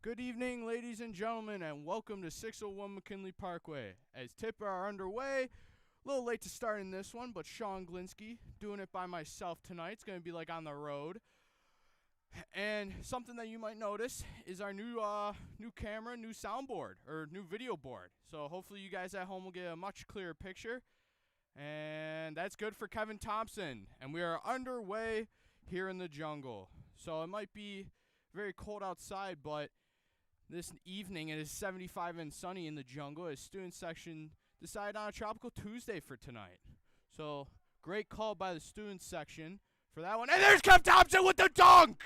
Good evening, ladies and gentlemen, and welcome to 601 McKinley Parkway. As Tipper are underway, a little late to start in this one, but Sean Glinsky doing it by myself tonight. It's going to be like on the road. And something that you might notice is our new camera, new soundboard, or new video board. So hopefully you guys at home will get a much clearer picture. And that's good for Kevin Thompson. And we are underway here in the jungle. So it might be very cold outside, but this evening it is 75 and sunny in the jungle as student section decided on a tropical Tuesday for tonight. So great call by the student section for that one. And there's Kev Thompson with the dunk!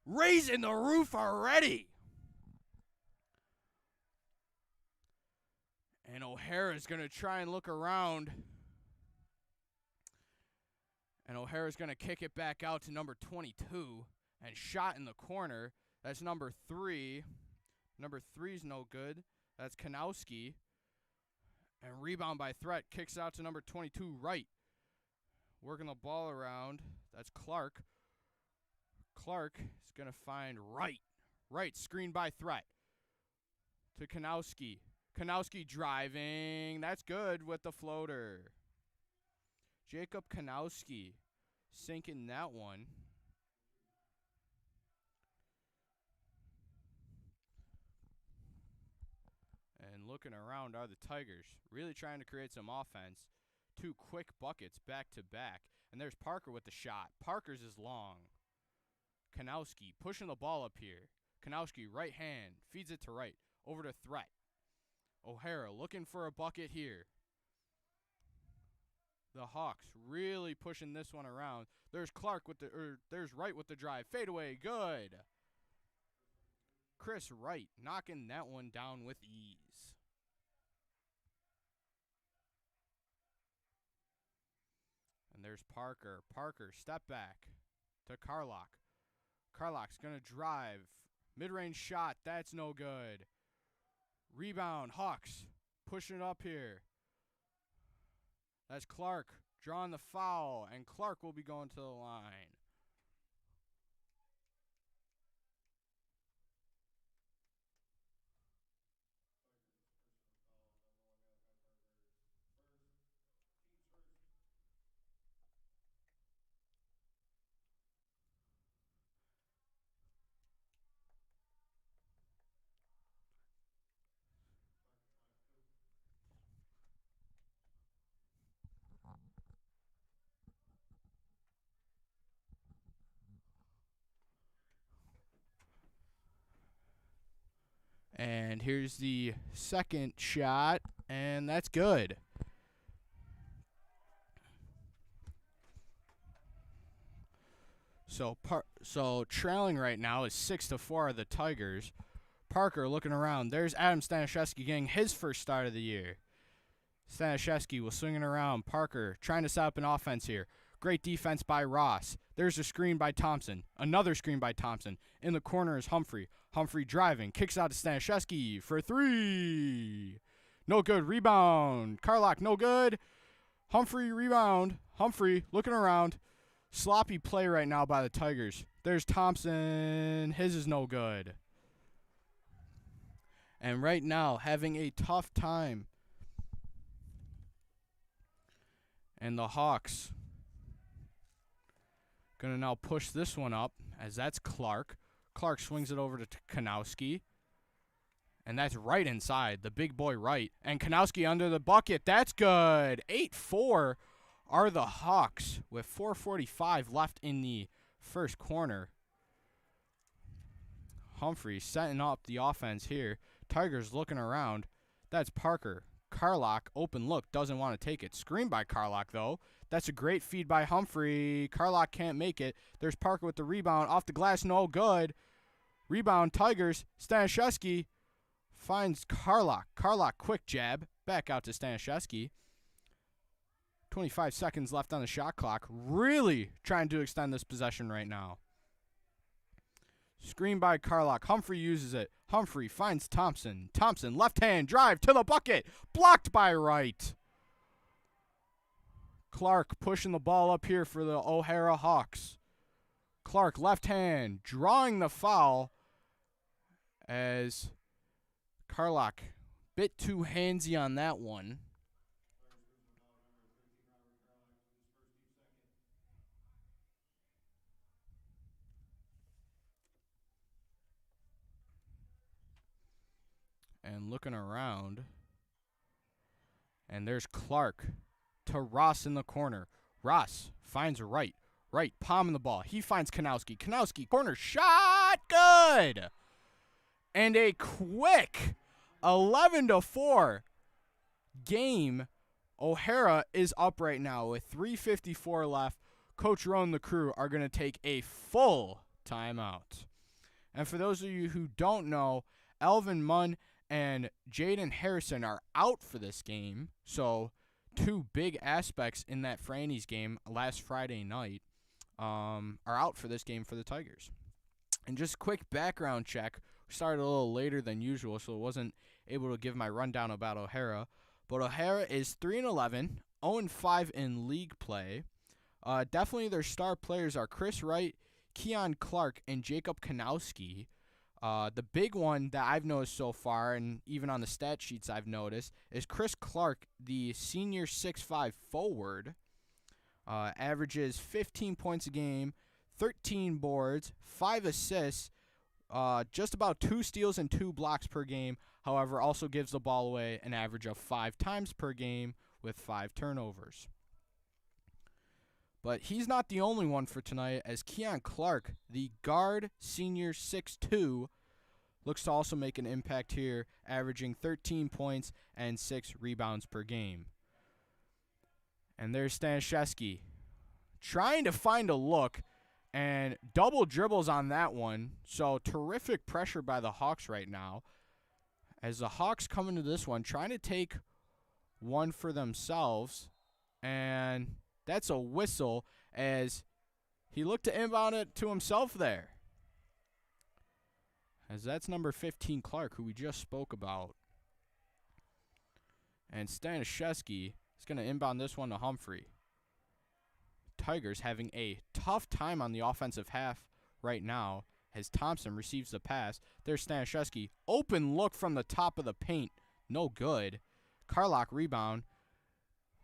Raising the roof already. And O'Hara's going to try and look around. And O'Hara's going to kick it back out to number 22. And shot in the corner. That's number 3. Number 3's no good. That's Kanowski. And rebound by Threat. Kicks out to number 22, Wright. Working the ball around. That's Clark. Clark is going to find Wright. Wright, screened by Threat. To Kanowski. Kanowski driving. That's good with the floater. Jacob Kanowski sinking that one. And looking around are the Tigers. Really trying to create some offense. 2 quick buckets back to back. And there's Parker with the shot. Parker's is long. Kanowski pushing the ball up here. Kanowski right hand. Feeds it to Wright. Over to Threat. O'Hara looking for a bucket here. The Hawks really pushing this one around. There's there's Wright with the drive. Fadeaway, good. Chris Wright knocking that one down with ease. And there's Parker. Parker, step back to Carlock. Carlock's going to drive. Mid-range shot, that's no good. Rebound, Hawks pushing it up here. That's Clark drawing the foul, and Clark will be going to the line. And here's the second shot, and that's good. So trailing right now is 6-4 of the Tigers. Parker looking around. There's Adam Stanishevsky getting his first start of the year. Stanishevsky will swing it around. Parker trying to set up an offense here. Great defense by Ross. There's a screen by Thompson. Another screen by Thompson. In the corner is Humphrey. Humphrey driving. Kicks out to Stanishevsky for 3. No good. Rebound. Carlock, no good. Humphrey, rebound. Humphrey looking around. Sloppy play right now by the Tigers. There's Thompson. His is no good. And right now, having a tough time. And the Hawks going to now push this one up, as that's Clark. Clark swings it over to Kanowski. And that's right inside, the big boy Wright. And Kanowski under the bucket. That's good. 8-4 are the Hawks with 4:45 left in the first corner. Humphrey setting up the offense here. Tigers looking around. That's Parker. Carlock, open look, doesn't want to take it. Screen by Carlock, though. That's a great feed by Humphrey. Carlock can't make it. There's Parker with the rebound. Off the glass, no good. Rebound, Tigers. Stanishevsky finds Carlock. Carlock, quick jab. Back out to Stanishevsky. 25 seconds left on the shot clock. Really trying to extend this possession right now. Screen by Carlock. Humphrey uses it. Humphrey finds Thompson. Thompson, left hand, drive to the bucket. Blocked by Wright. Clark pushing the ball up here for the O'Hara Hawks. Clark, left hand, drawing the foul. as Carlock bit too handsy on that one. And looking around, and there's Clark to Ross in the corner. Ross finds Wright. Wright palming the ball. He finds Kanowski. Kanowski, corner shot, good! And a quick 11-4 game. O'Hara is up right now with 3:54 left. Coach Rowe and the crew are going to take a full timeout. And for those of you who don't know, Elvin Munn and Jaden Harrison are out for this game. So two big aspects in that Franny's game last Friday night are out for this game for the Tigers. And just quick background check. We started a little later than usual, so I wasn't able to give my rundown about O'Hara. But O'Hara is 3-11, 0-5 in league play. Definitely their star players are Chris Wright, Keon Clark, and Jacob Kanowski. The big one that I've noticed so far, and even on the stat sheets I've noticed, is Chris Clark, the senior 6'5 forward. Averages 15 points a game, 13 boards, 5 assists, just about 2 steals and 2 blocks per game. However, also gives the ball away an average of 5 times per game with 5 turnovers. But he's not the only one for tonight, as Keon Clark, the guard senior 6'2", looks to also make an impact here, averaging 13 points and 6 rebounds per game. And there's Stanishevsky trying to find a look, and double dribbles on that one. So terrific pressure by the Hawks right now, as the Hawks come into this one trying to take one for themselves. And that's a whistle, as he looked to inbound it to himself there. As that's number 15, Clark, who we just spoke about. And Stanishevsky is going to inbound this one to Humphrey. Tigers having a tough time on the offensive half right now, as Thompson receives the pass. There's Stanishevsky. Open look from the top of the paint. No good. Carlock rebound.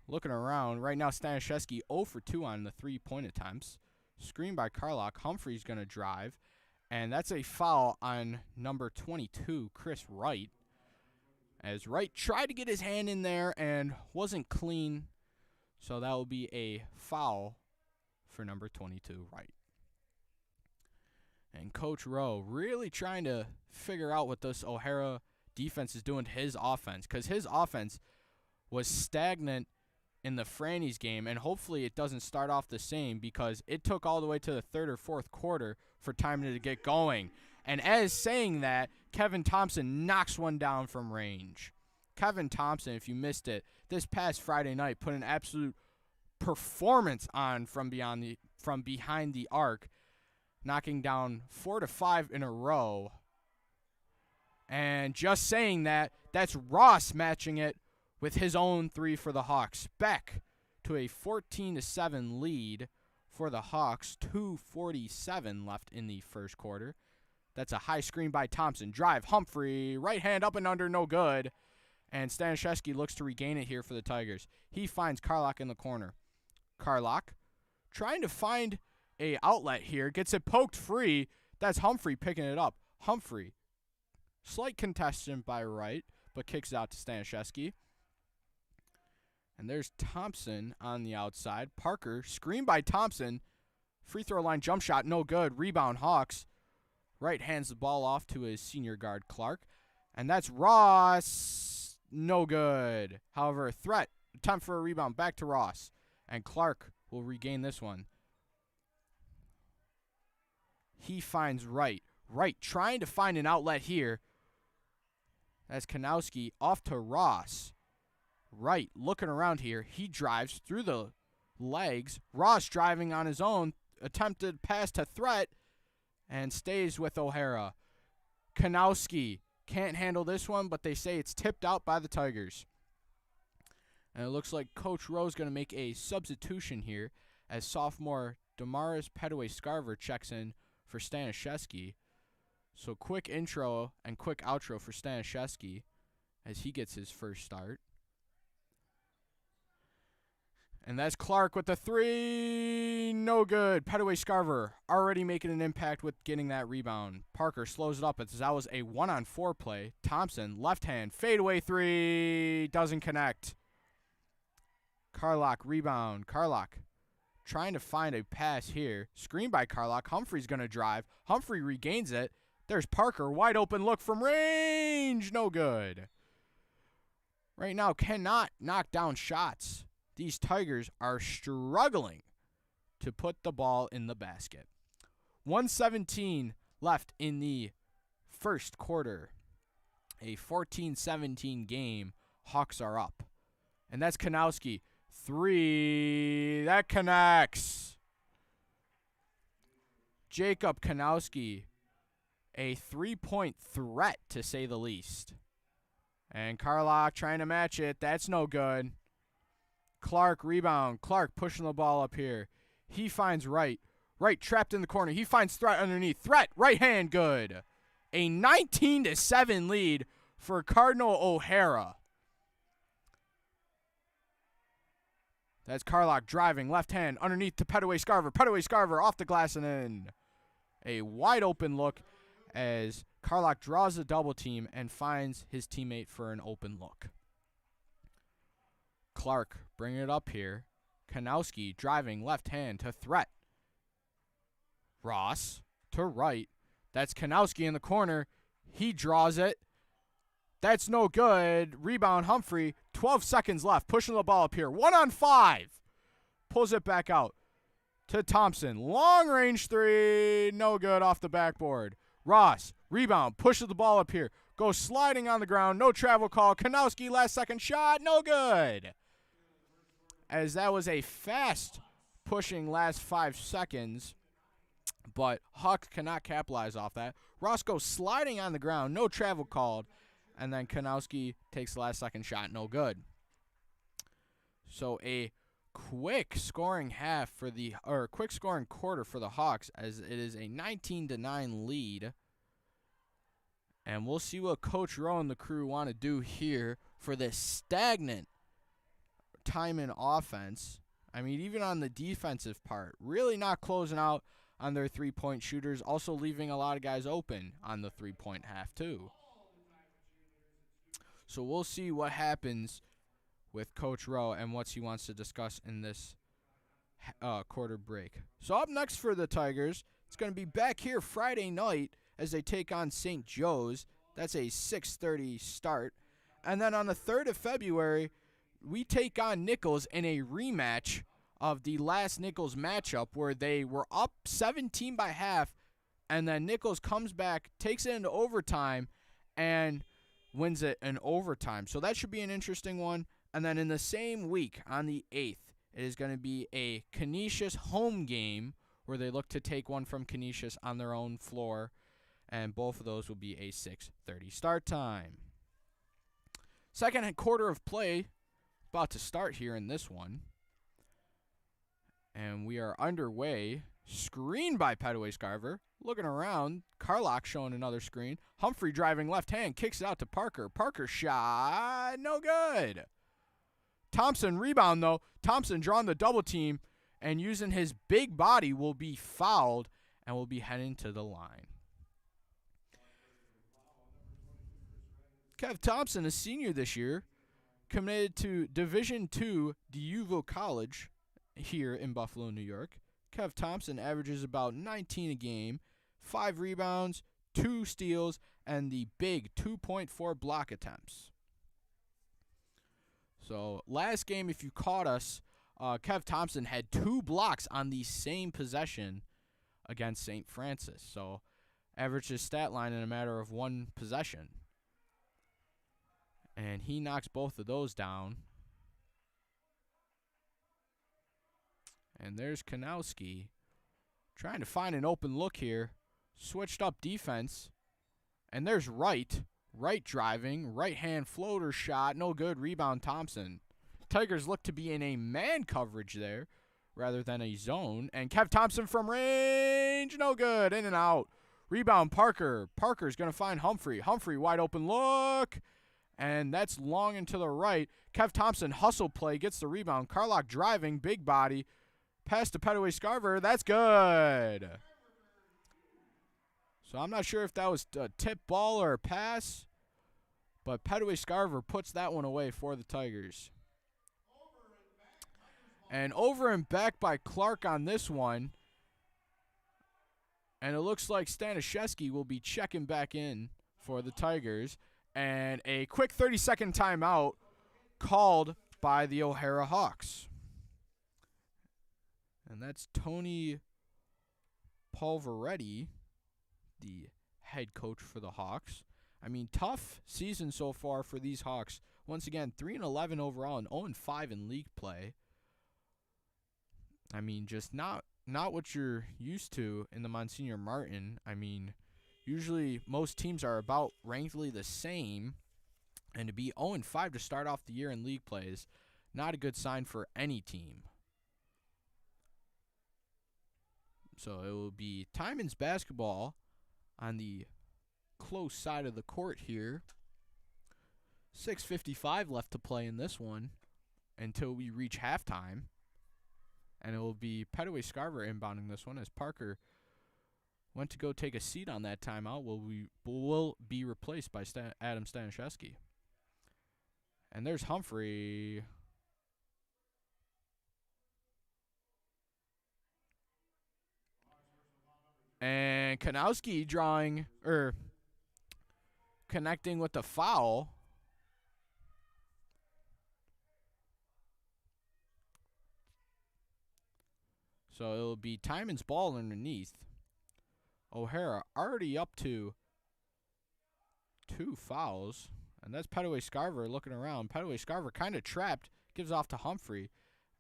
Looking around. Right now, Stanishevsky 0 for 2 on the three-point attempts. Screen by Carlock. Humphrey's going to drive. And that's a foul on number 22, Chris Wright. As Wright tried to get his hand in there and wasn't clean. So that will be a foul for number 22, Wright. And Coach Rowe really trying to figure out what this O'Hara defense is doing to his offense, because his offense was stagnant in the Franny's game, and hopefully it doesn't start off the same, because it took all the way to the third or fourth quarter for Timon to get going. And as saying that, Kevin Thompson knocks one down from range. Kevin Thompson, if you missed it, this past Friday night put an absolute performance on from behind the arc, knocking down 4 to 5 in a row. And just saying that, that's Ross matching it with his own 3 for the Hawks. Back to a 14-7 lead for the Hawks. 2:47 left in the first quarter. That's a high screen by Thompson. Drive, Humphrey, right hand up and under, no good. And Stanishevsky looks to regain it here for the Tigers. He finds Carlock in the corner. Carlock trying to find a outlet here. Gets it poked free. That's Humphrey picking it up. Humphrey, slight contestant by Wright, but kicks it out to Stanishevsky. And there's Thompson on the outside. Parker, screen by Thompson. Free throw line jump shot, no good. Rebound, Hawks. Wright hands the ball off to his senior guard, Clark. And that's Ross. No good. However, a threat. Attempt for a rebound back to Ross. And Clark will regain this one. He finds Wright. Wright trying to find an outlet here. That's Kanowski off to Ross. Wright looking around here. He drives through the legs. Ross driving on his own. Attempted pass to threat. And stays with O'Hara. Kanowski can't handle this one, but they say it's tipped out by the Tigers. And it looks like Coach Rowe's going to make a substitution here, as sophomore Damaris Petaway-Scarver checks in for Stanishevsky. So quick intro and quick outro for Stanishevsky as he gets his first start. And that's Clark with the three. No good. Petaway Scarver already making an impact with getting that rebound. Parker slows it up as that was a 1-on-4 play. Thompson, left hand, fadeaway three. Doesn't connect. Carlock, rebound. Carlock trying to find a pass here. Screen by Carlock. Humphrey's going to drive. Humphrey regains it. There's Parker. Wide open look from range. No good. Right now cannot knock down shots. These Tigers are struggling to put the ball in the basket. 1:17 left in the first quarter. A 14-17 game. Hawks are up. And that's Kanowski. Three. That connects. Jacob Kanowski. A three-point threat, to say the least. And Carlock trying to match it. That's no good. Clark, rebound. Clark pushing the ball up here. He finds Wright. Wright trapped in the corner. He finds Threat underneath. Threat, right hand, good. A 19-7 lead for Cardinal O'Hara. That's Carlock driving, left hand, underneath to Petaway Scarver. Petaway Scarver off the glass and in. A wide open look as Carlock draws a double team and finds his teammate for an open look. Clark bringing it up here. Kanowski driving left hand to Threat. Ross to Wright. That's Kanowski in the corner. He draws it. That's no good. Rebound Humphrey. 12 seconds left. Pushing the ball up here. 1-on-5. Pulls it back out to Thompson. Long range three. No good off the backboard. Ross. Rebound. Pushes the ball up here. Goes sliding on the ground. No travel call. Kanowski last second shot. No good. As that was a fast pushing last 5 seconds. But Hawks cannot capitalize off that. Ross goes sliding on the ground. No travel called. And then Kanowski takes the last second shot. No good. So a quick scoring quick scoring quarter for the Hawks as it is a 19-9 lead. And we'll see what Coach Rowe and the crew want to do here for this stagnant Timon offense. I mean, even on the defensive part, really not closing out on their three-point shooters, also leaving a lot of guys open on the three-point half too. So we'll see what happens with Coach Rowe and what he wants to discuss in this quarter break. So up next for the Tigers, it's going to be back here Friday night as they take on St. Joe's. That's a 6:30 start. And then on the 3rd of February, we take on Nichols in a rematch of the last Nichols matchup where they were up 17 by half, and then Nichols comes back, takes it into overtime, and wins it in overtime. So that should be an interesting one. And then in the same week, on the 8th, it is going to be a Canisius home game where they look to take one from Canisius on their own floor, and both of those will be a 6:30 start time. Second quarter of play about to start here in this one. And we are underway. Screen by Petaway Scarver. Looking around. Carlock showing another screen. Humphrey driving left hand. Kicks it out to Parker. Parker shot. No good. Thompson rebound though. Thompson drawing the double team and using his big body will be fouled and will be heading to the line. Kev Thompson, a senior this year, committed to Division II DeUvo College here in Buffalo, New York. Kev Thompson averages about 19 a game, 5 rebounds, 2 steals, and the big 2.4 block attempts. So last game, if you caught us, Kev Thompson had 2 blocks on the same possession against St. Francis. So averaged his stat line in a matter of 1 possession. And he knocks both of those down. And there's Kanowski trying to find an open look here. Switched up defense. And there's Wright. Wright driving. Right hand floater shot. No good. Rebound Thompson. Tigers look to be in a man coverage there rather than a zone. And Kev Thompson from range. No good. In and out. Rebound, Parker. Parker's going to find Humphrey. Humphrey, wide open look. And that's long and to the right. Kev Thompson, hustle play, gets the rebound. Carlock driving, big body. Pass to Petaway Scarver. That's good. So I'm not sure if that was a tip ball or a pass, but Petaway Scarver puts that one away for the Tigers. And over and back by Clark on this one. And it looks like Stanishevsky will be checking back in for the Tigers. And a quick 30-second timeout called by the O'Hara Hawks. And that's Tony Polveretti, the head coach for the Hawks. I mean, tough season so far for these Hawks. Once again, 3-11 overall and 0-5 in league play. I mean, just not what you're used to in the Monsignor Martin. I mean, usually most teams are about rankedly the same, and to be 0-5 to start off the year in league play is not a good sign for any team. So it will be Timon's basketball on the close side of the court here. 6:55 left to play in this one until we reach halftime. And it will be Petaway Scarver inbounding this one as Parker went to go take a seat on that timeout. Will be replaced by Adam Stanishevsky. And there's Humphrey. And Kanowski connecting with the foul. So it'll be Timon's ball underneath. O'Hara already up to 2 fouls. And that's Petaway Scarver looking around. Petaway Scarver kind of trapped. Gives off to Humphrey.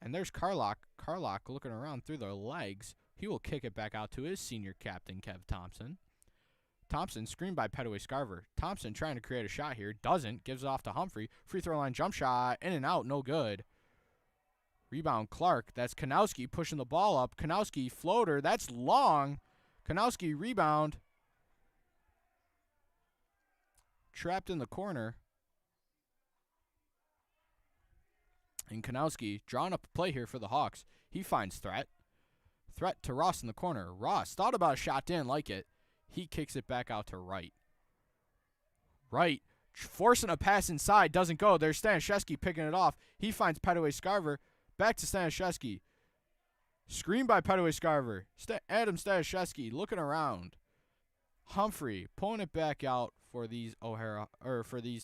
And there's Carlock. Carlock looking around through their legs. He will kick it back out to his senior captain, Kev Thompson. Thompson screened by Petaway Scarver. Thompson trying to create a shot here. Doesn't. Gives off to Humphrey. Free throw line jump shot. In and out. No good. Rebound Clark. That's Kanowski pushing the ball up. Kanowski floater. That's long. Kanowski rebound. Trapped in the corner. And Kanowski drawing up a play here for the Hawks. He finds Threat. Threat to Ross in the corner. Ross thought about a shot, didn't like it. He kicks it back out to Wright. Wright forcing a pass inside. Doesn't go. There's Stanishevsky picking it off. He finds Petaway Scarver. Back to Stanishevsky. Screen by Petaway Scarver. Adam Stanishevsky looking around. Humphrey pulling it back out for these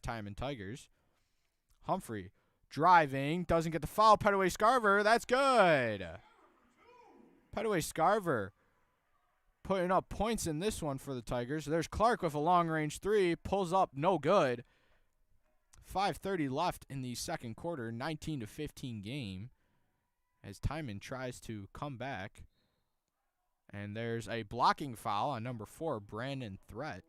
Timon Tigers. Humphrey driving. Doesn't get the foul. Petaway Scarver. That's good. Petaway Scarver putting up points in this one for the Tigers. There's Clark with a long-range 3. Pulls up. No good. 5:30 left in the second quarter. 19-15 game. As Timon tries to come back. And there's a blocking foul on number 4, Brandon Threat.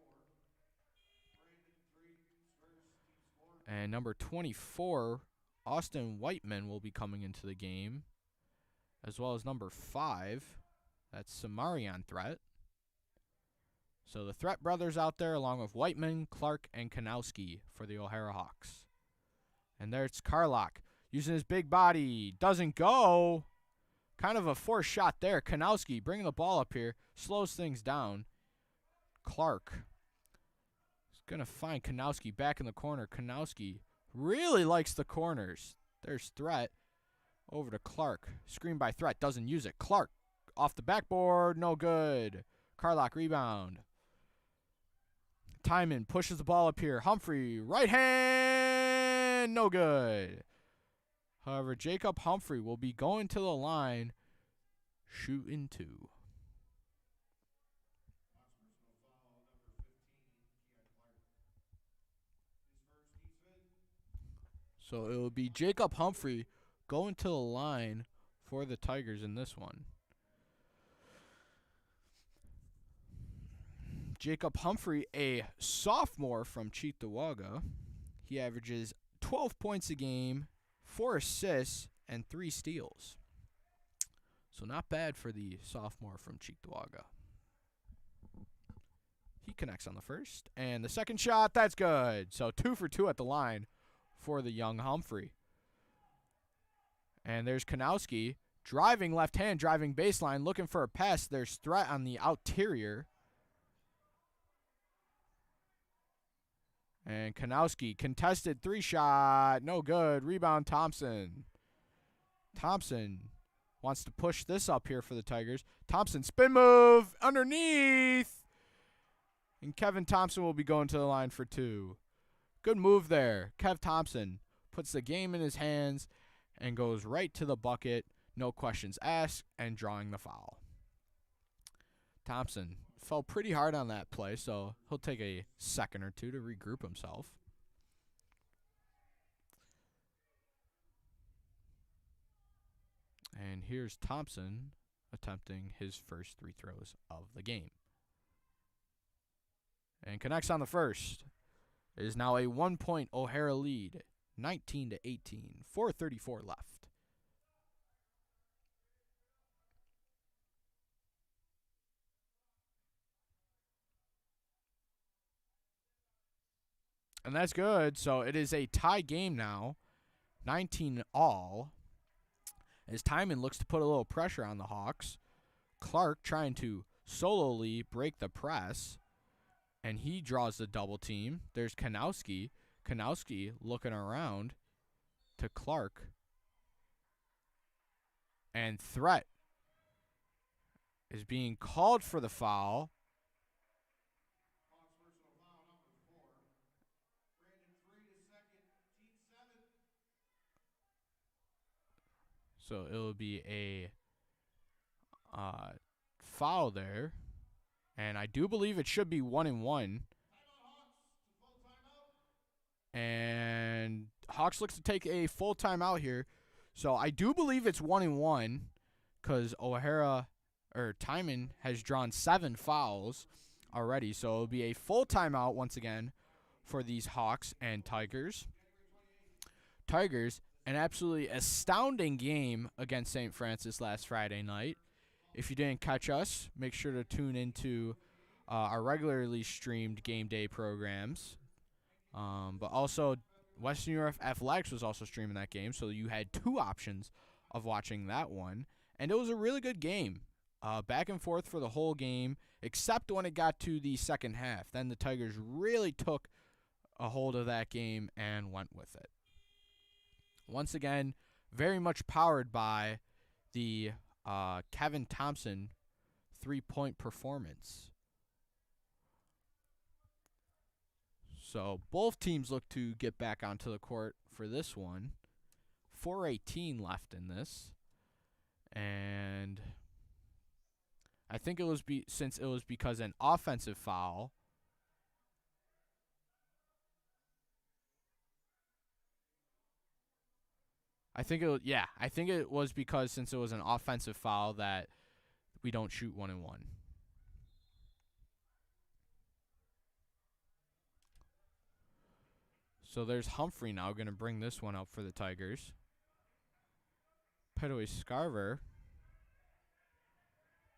And number 24, Austin Whiteman, will be coming into the game. As well as number 5, that's Samarian Threat. So the Threat brothers out there along with Whiteman, Clark, and Kanowski for the O'Hara Hawks. And there's Carlock using his big body. Doesn't go. Kind of a forced shot there. Kanowski bringing the ball up here. Slows things down. Clark is going to find Kanowski back in the corner. Kanowski really likes the corners. There's Threat. Over to Clark. Screen by Threat. Doesn't use it. Clark off the backboard. No good. Carlock rebound. Timon pushes the ball up here. Humphrey. Right hand. No good. However, Jacob Humphrey will be going to the line. Shooting 2. So it will be Jacob Humphrey going to the line for the Tigers in this one. Jacob Humphrey, a sophomore from Cheektowaga. He averages 12 points a game, 4 assists, and 3 steals. So not bad for the sophomore from Cheektowaga. connects on the first. And the second shot, that's good. So 2 for 2 at the line for the young Humphrey. And there's Kanowski driving left hand, driving baseline, looking for a pass. There's threat on the outerior. And Kanowski, contested 3-shot, no good. Rebound, Thompson. Thompson wants to push this up here for the Tigers. Thompson, spin move, underneath. And Kevin Thompson will be going to the line for 2. Good move there. Kev Thompson puts the game in his hands and goes right to the bucket. No questions asked, and drawing the foul. Thompson fell pretty hard on that play, so he'll take a second or two to regroup himself. And here's Thompson attempting his first 3 throws of the game. And connects on the first. It is now a 1-point O'Hara lead, 19-18, 4:34 left. And that's good. So it is a tie game now, 19-all. As Timon looks to put a little pressure on the Hawks. Clark trying to solely break the press. And he draws the double team. There's Kanowski. Kanowski looking around to Clark. And threat is being called for the foul. So it'll be a foul there. And I do believe it should be 1-1. And Hawks looks to take a full timeout here. So I do believe it's 1-1 because Timon has drawn 7 fouls already. So it'll be a full timeout once again for these Hawks and Tigers. Tigers, an absolutely astounding game against St. Francis last Friday night. If you didn't catch us, make sure to tune into our regularly streamed game day programs. But also, Western New York Athletics was also streaming that game, so you had 2 options of watching that one. And it was a really good game. Back and forth for the whole game, except when it got to the second half. Then the Tigers really took a hold of that game and went with it. Once again, very much powered by the Kevin Thompson 3-point performance. So both teams look to get back onto the court for this one. 4:18 left in this. And I think it was since it was because an offensive foul. I think it was because since it was an offensive foul that we don't shoot 1-1. So there's Humphrey now going to bring this one up for the Tigers. Pedoway Scarver.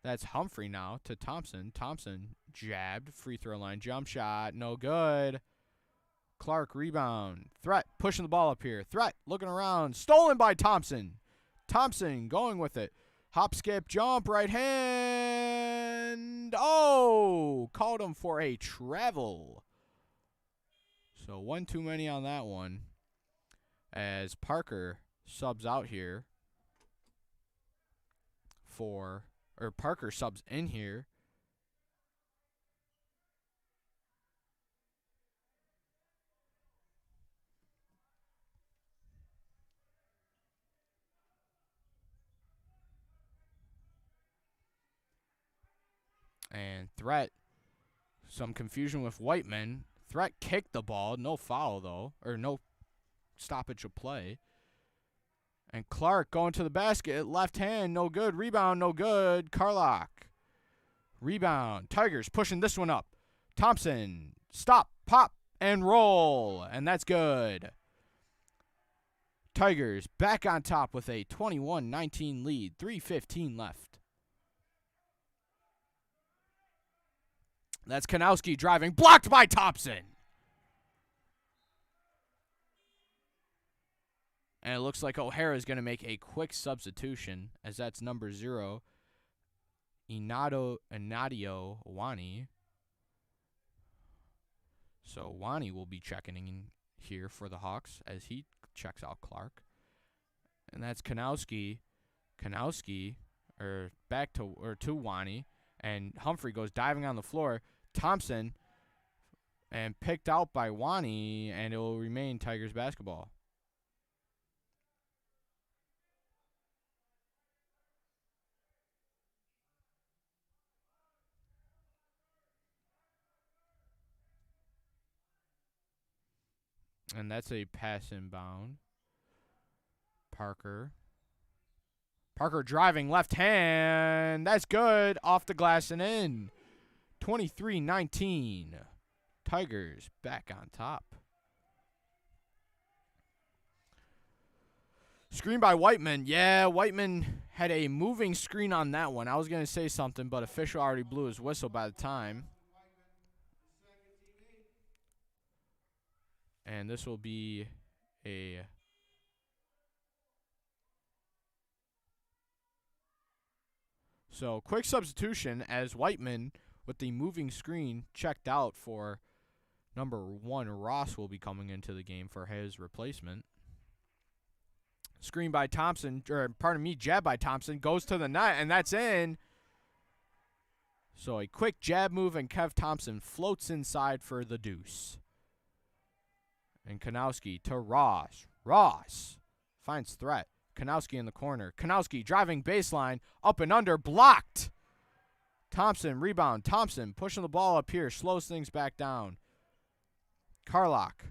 That's Humphrey now to Thompson. Thompson jabbed, free throw line, jump shot, no good. Clark rebound. Threat pushing the ball up here. Threat looking around. Stolen by Thompson. Thompson going with it. Hop, skip, jump, right hand. Oh, called him for a travel. So 1 too many on that one. As Parker subs out here Parker subs in here. And Threat, some confusion with Whiteman. Threat kicked the ball. No foul, though. Or no stoppage of play. And Clark going to the basket. Left hand, no good. Rebound, no good. Carlock. Rebound. Tigers pushing this one up. Thompson. Stop, pop, and roll. And that's good. Tigers back on top with a 21-19 lead. 3:15 left. That's Kanowski driving. Blocked by Thompson. And it looks like O'Hara is going to make a quick substitution, as that's number 0, Inadio Wani. So Wani will be checking in here for the Hawks as he checks out Clark. And that's Kanowski. Back to Wani. And Humphrey goes diving on the floor. Thompson, and picked out by Wani, and it will remain Tigers basketball. And that's a pass inbound. Parker driving left hand. That's good. Off the glass and in. 23-19. Tigers back on top. Screen by Whiteman. Yeah, Whiteman had a moving screen on that one. I was going to say something, but official already blew his whistle by the time. And this will be a... So, quick substitution as Whiteman, with the moving screen, checked out for number 1. Ross will be coming into the game for his replacement. Screen by Thompson, jab by Thompson, goes to the net, and that's in. So, a quick jab move, and Kev Thompson floats inside for the deuce. And Kanowski to Ross. Ross finds threat. Kanowski in the corner. Kanowski driving baseline. Up and under. Blocked. Thompson rebound. Thompson pushing the ball up here. Slows things back down. Carlock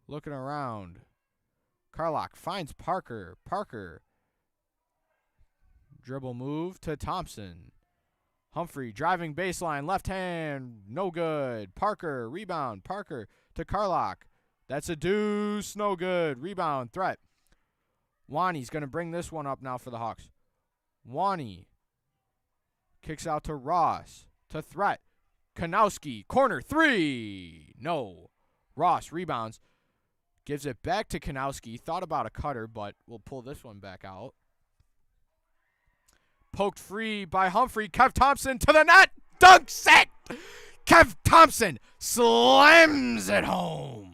looking around. Carlock finds Parker. Parker. Dribble move to Thompson. Humphrey driving baseline. Left hand. No good. Parker. Rebound. Parker to Carlock. That's a deuce. No good. Rebound. Threat. Wani's going to bring this one up now for the Hawks. Wani kicks out to Ross. To Threat. Kanowski. Corner 3. No. Ross rebounds. Gives it back to Kanowski. Thought about a cutter, but we'll pull this one back out. Poked free by Humphrey. Kev Thompson to the net. Dunks it. Kev Thompson slams it home.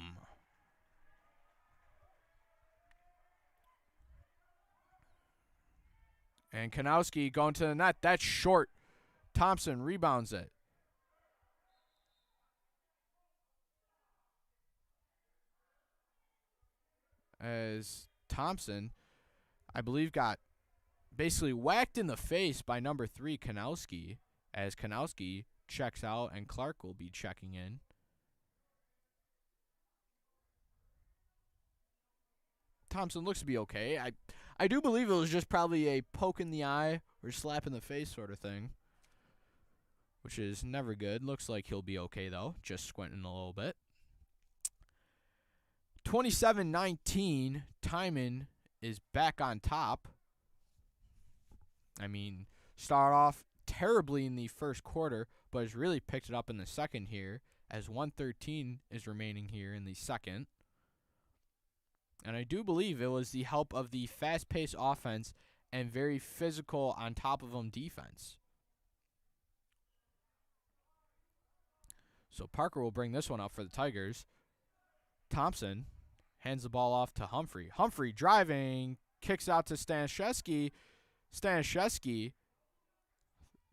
And Kanowski going to the net. That's short. Thompson rebounds it. As Thompson, I believe, got basically whacked in the face by number 3, Kanowski. As Kanowski checks out and Clark will be checking in. Thompson looks to be okay. I do believe it was just probably a poke in the eye or slap in the face sort of thing, which is never good. Looks like he'll be okay, though, just squinting a little bit. 27-19, Timon is back on top. I mean, start off terribly in the first quarter, but has really picked it up in the second here, as 1:13 is remaining here in the second. And I do believe it was the help of the fast-paced offense and very physical on top of them defense. So Parker will bring this one up for the Tigers. Thompson hands the ball off to Humphrey. Humphrey driving, kicks out to Stanishevsky. Stanishevsky.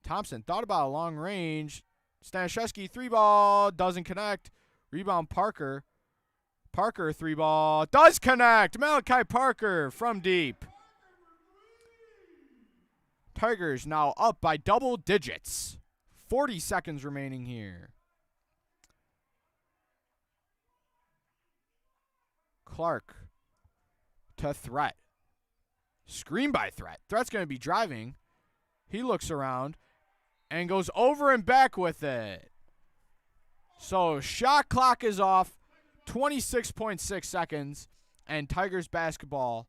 Thompson thought about a long range. Stanishevsky 3-ball, doesn't connect. Rebound Parker. Parker 3-ball, does connect. Malachi Parker from deep. Tigers now up by double digits. 40 seconds remaining here. Clark to Threat. Screen by Threat. Threat's going to be driving. He looks around and goes over and back with it. So shot clock is off. 26.6 seconds, and Tigers basketball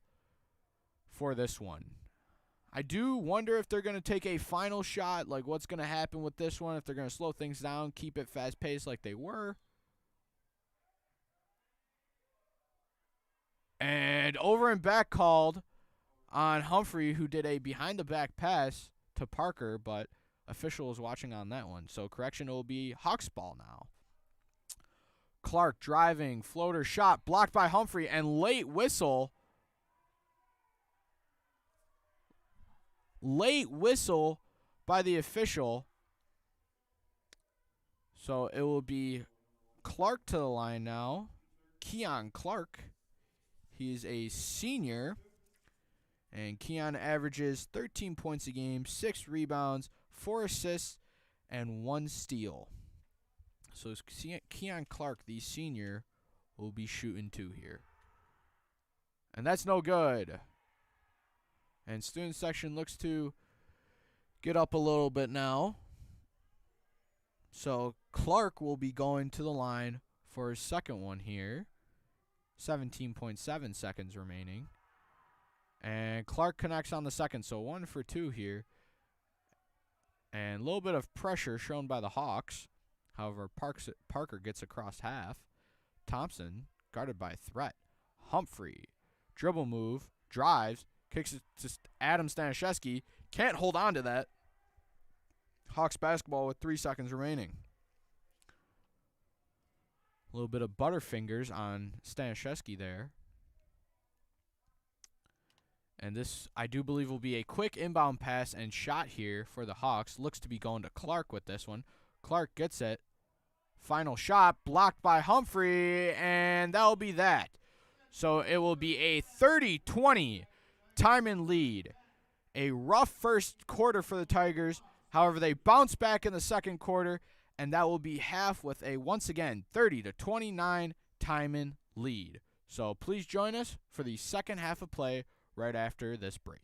for this one. I do wonder if they're going to take a final shot, like what's going to happen with this one, if they're going to slow things down, keep it fast-paced like they were. And over and back called on Humphrey, who did a behind-the-back pass to Parker, but official is watching on that one. So correction, it will be Hawks ball now. Clark driving, floater shot, blocked by Humphrey, and late whistle. Late whistle by the official. So it will be Clark to the line now. Keon Clark. He's a senior. And Keon averages 13 points a game, 6 rebounds, 4 assists, and 1 steal. So Keon Clark, the senior, will be shooting 2 here. And that's no good. And student section looks to get up a little bit now. So Clark will be going to the line for his second one here. 17.7 seconds remaining. And Clark connects on the second, so 1 for 2 here. And a little bit of pressure shown by the Hawks. However, Parker gets across half. Thompson, guarded by Threat. Humphrey, dribble move, drives, kicks it to Adam Stanishevsky. Can't hold on to that. Hawks basketball with 3 seconds remaining. A little bit of butterfingers on Stanishevsky there. And this, I do believe, will be a quick inbound pass and shot here for the Hawks. Looks to be going to Clark with this one. Clark gets it. Final shot blocked by Humphrey, and that will be that. So it will be a 30-20 Timon lead. A rough first quarter for the Tigers. However, they bounce back in the second quarter, and that will be half with a, once again, 30-29 Timon lead. So please join us for the second half of play right after this break.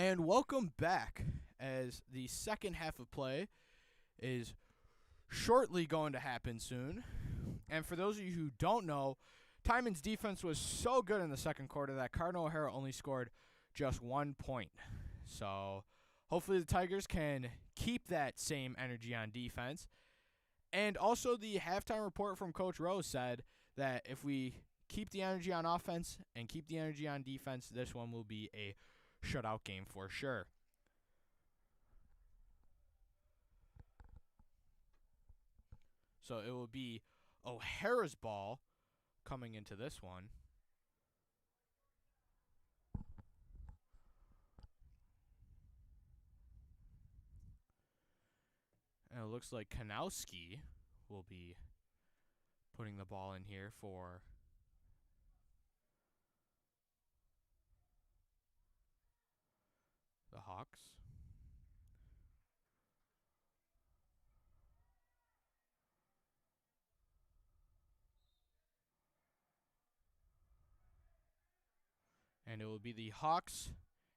And welcome back, as the second half of play is shortly going to happen soon. And for those of you who don't know, Timon's defense was so good in the second quarter that Cardinal O'Hara only scored just 1 point. So hopefully the Tigers can keep that same energy on defense. And also the halftime report from Coach Rose said that if we keep the energy on offense and keep the energy on defense, this one will be a shutout game for sure. So it will be O'Hara's ball coming into this one. And it looks like Kanowski will be putting the ball in here for the Hawks. And it will be the Hawks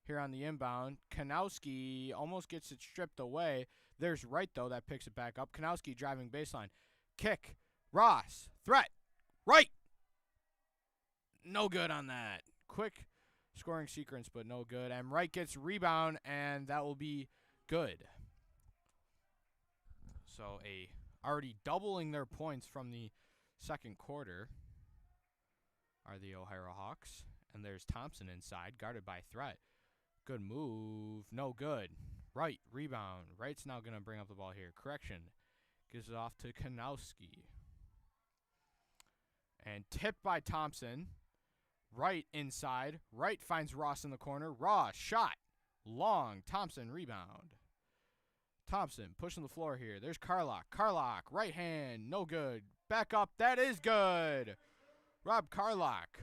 here on the inbound. Kanowski almost gets it stripped away. There's Wright, though, that picks it back up. Kanowski driving baseline. Kick. Ross. Threat. Wright. No good on that. Quick scoring sequence, but no good. And Wright gets rebound, and that will be good. So already doubling their points from the second quarter are the O'Hara Hawks. And there's Thompson inside, guarded by Threat. Good move. No good. Wright, rebound. Wright's now going to bring up the ball here. Correction. Gives it off to Kanowski. And tipped by Thompson. Wright inside. Wright finds Ross in the corner. Ross, shot. Long. Thompson, rebound. Thompson pushing the floor here. There's Carlock. Carlock, right hand. No good. Back up. That is good. Rob Carlock.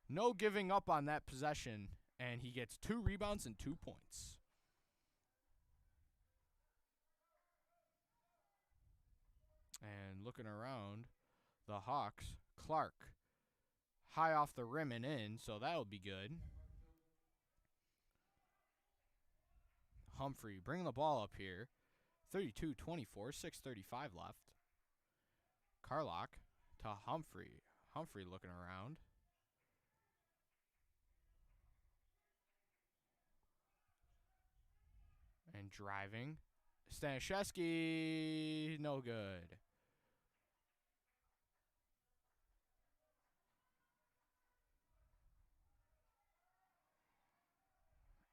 No giving up on that possession, and he gets 2 rebounds and 2 points. And looking around, the Hawks, Clark, high off the rim and in, so that'll be good. Humphrey bringing the ball up here. 32-24, 6:35 left. Carlock to Humphrey. Humphrey looking around. And driving. Stanishevsky, no good.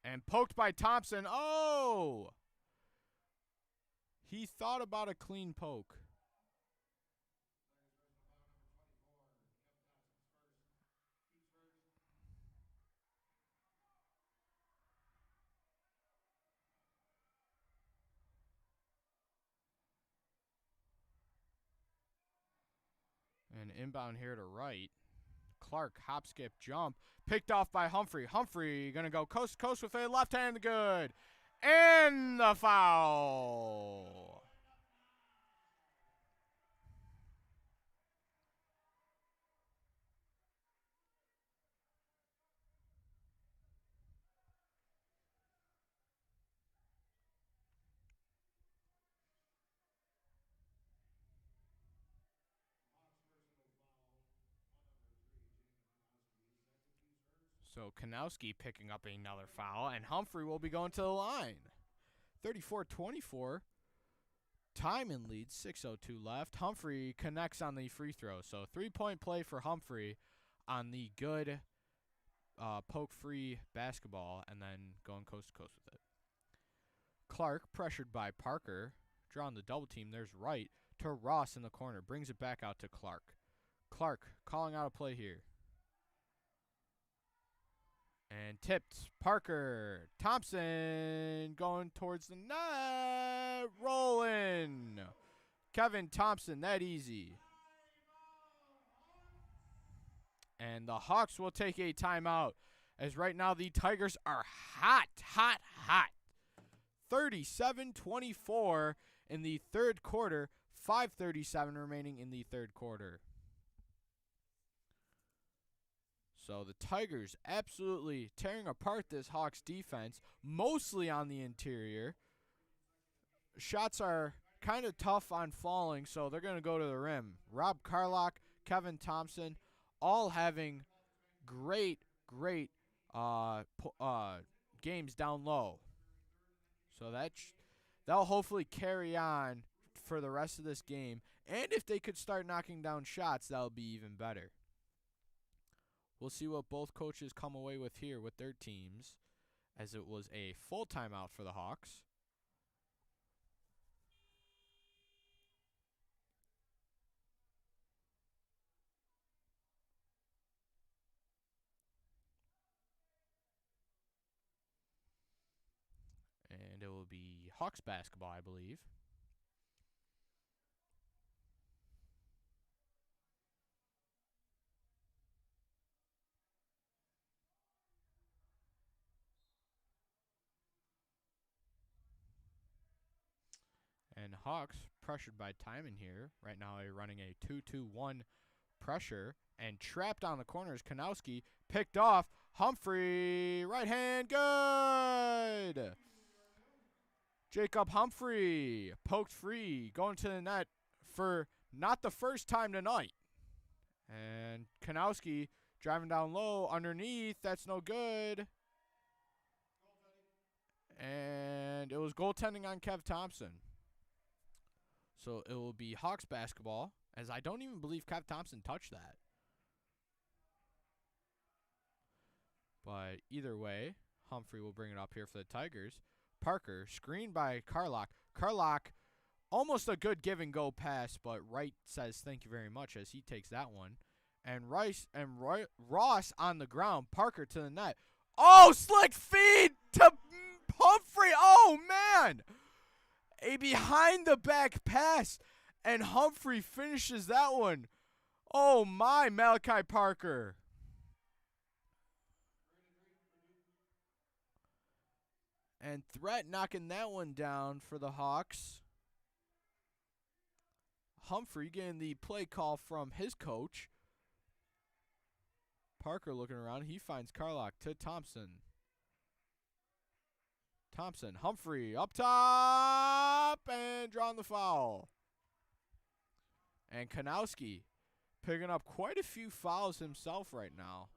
And poked by Thompson. Oh! He thought about a clean poke. And inbound here to Wright. Clark, hop, skip, jump. Picked off by Humphrey. Humphrey going to go coast to coast with a left hand good. And the foul. So Kanowski picking up another foul, and Humphrey will be going to the line. 34-24. Timon leads, 6:02 left. Humphrey connects on the free throw. So 3-point play for Humphrey on the good poke-free basketball, and then going coast to coast with it. Clark, pressured by Parker, drawing the double team. There's Wright to Ross in the corner. Brings it back out to Clark. Clark calling out a play here. And tipped. Parker. Thompson going towards the net. Rolling. Kevin Thompson, that easy. And the Hawks will take a timeout, as right now the Tigers are hot. 37-24 in the third quarter. 5:37 remaining in the third quarter. So the Tigers absolutely tearing apart this Hawks defense, mostly on the interior. Shots are kind of tough on falling, so they're going to go to the rim. Rob Carlock, Kevin Thompson, all having great games down low. So that'll hopefully carry on for the rest of this game. And if they could start knocking down shots, that'll be even better. We'll see what both coaches come away with here with their teams, as it was a full timeout for the Hawks. And it will be Hawks basketball, I believe. And Hawks pressured by Timon here. Right now they're running a 2-2-1 pressure. And trapped on the corners, Kanowski picked off. Humphrey, right hand, good. Jacob Humphrey poked free, going to the net for not the first time tonight. And Kanowski driving down low underneath. That's no good. And it was goaltending on Kev Thompson. So it will be Hawks basketball, as I don't even believe Kev Thompson touched that. But either way, Humphrey will bring it up here for the Tigers. Parker, screened by Carlock. Carlock, almost a good give-and-go pass, but Wright says thank you very much as he takes that one. And Ross on the ground. Parker to the net. Oh, slick feed to Humphrey. Oh, man. A behind-the-back pass, and Humphrey finishes that one. Oh, my, Malachi Parker. And Threat knocking that one down for the Hawks. Humphrey getting the play call from his coach. Parker looking around. He finds Carlock to Thompson. Thompson, Humphrey up top and drawing the foul. And Kanowski picking up quite a few fouls himself right now.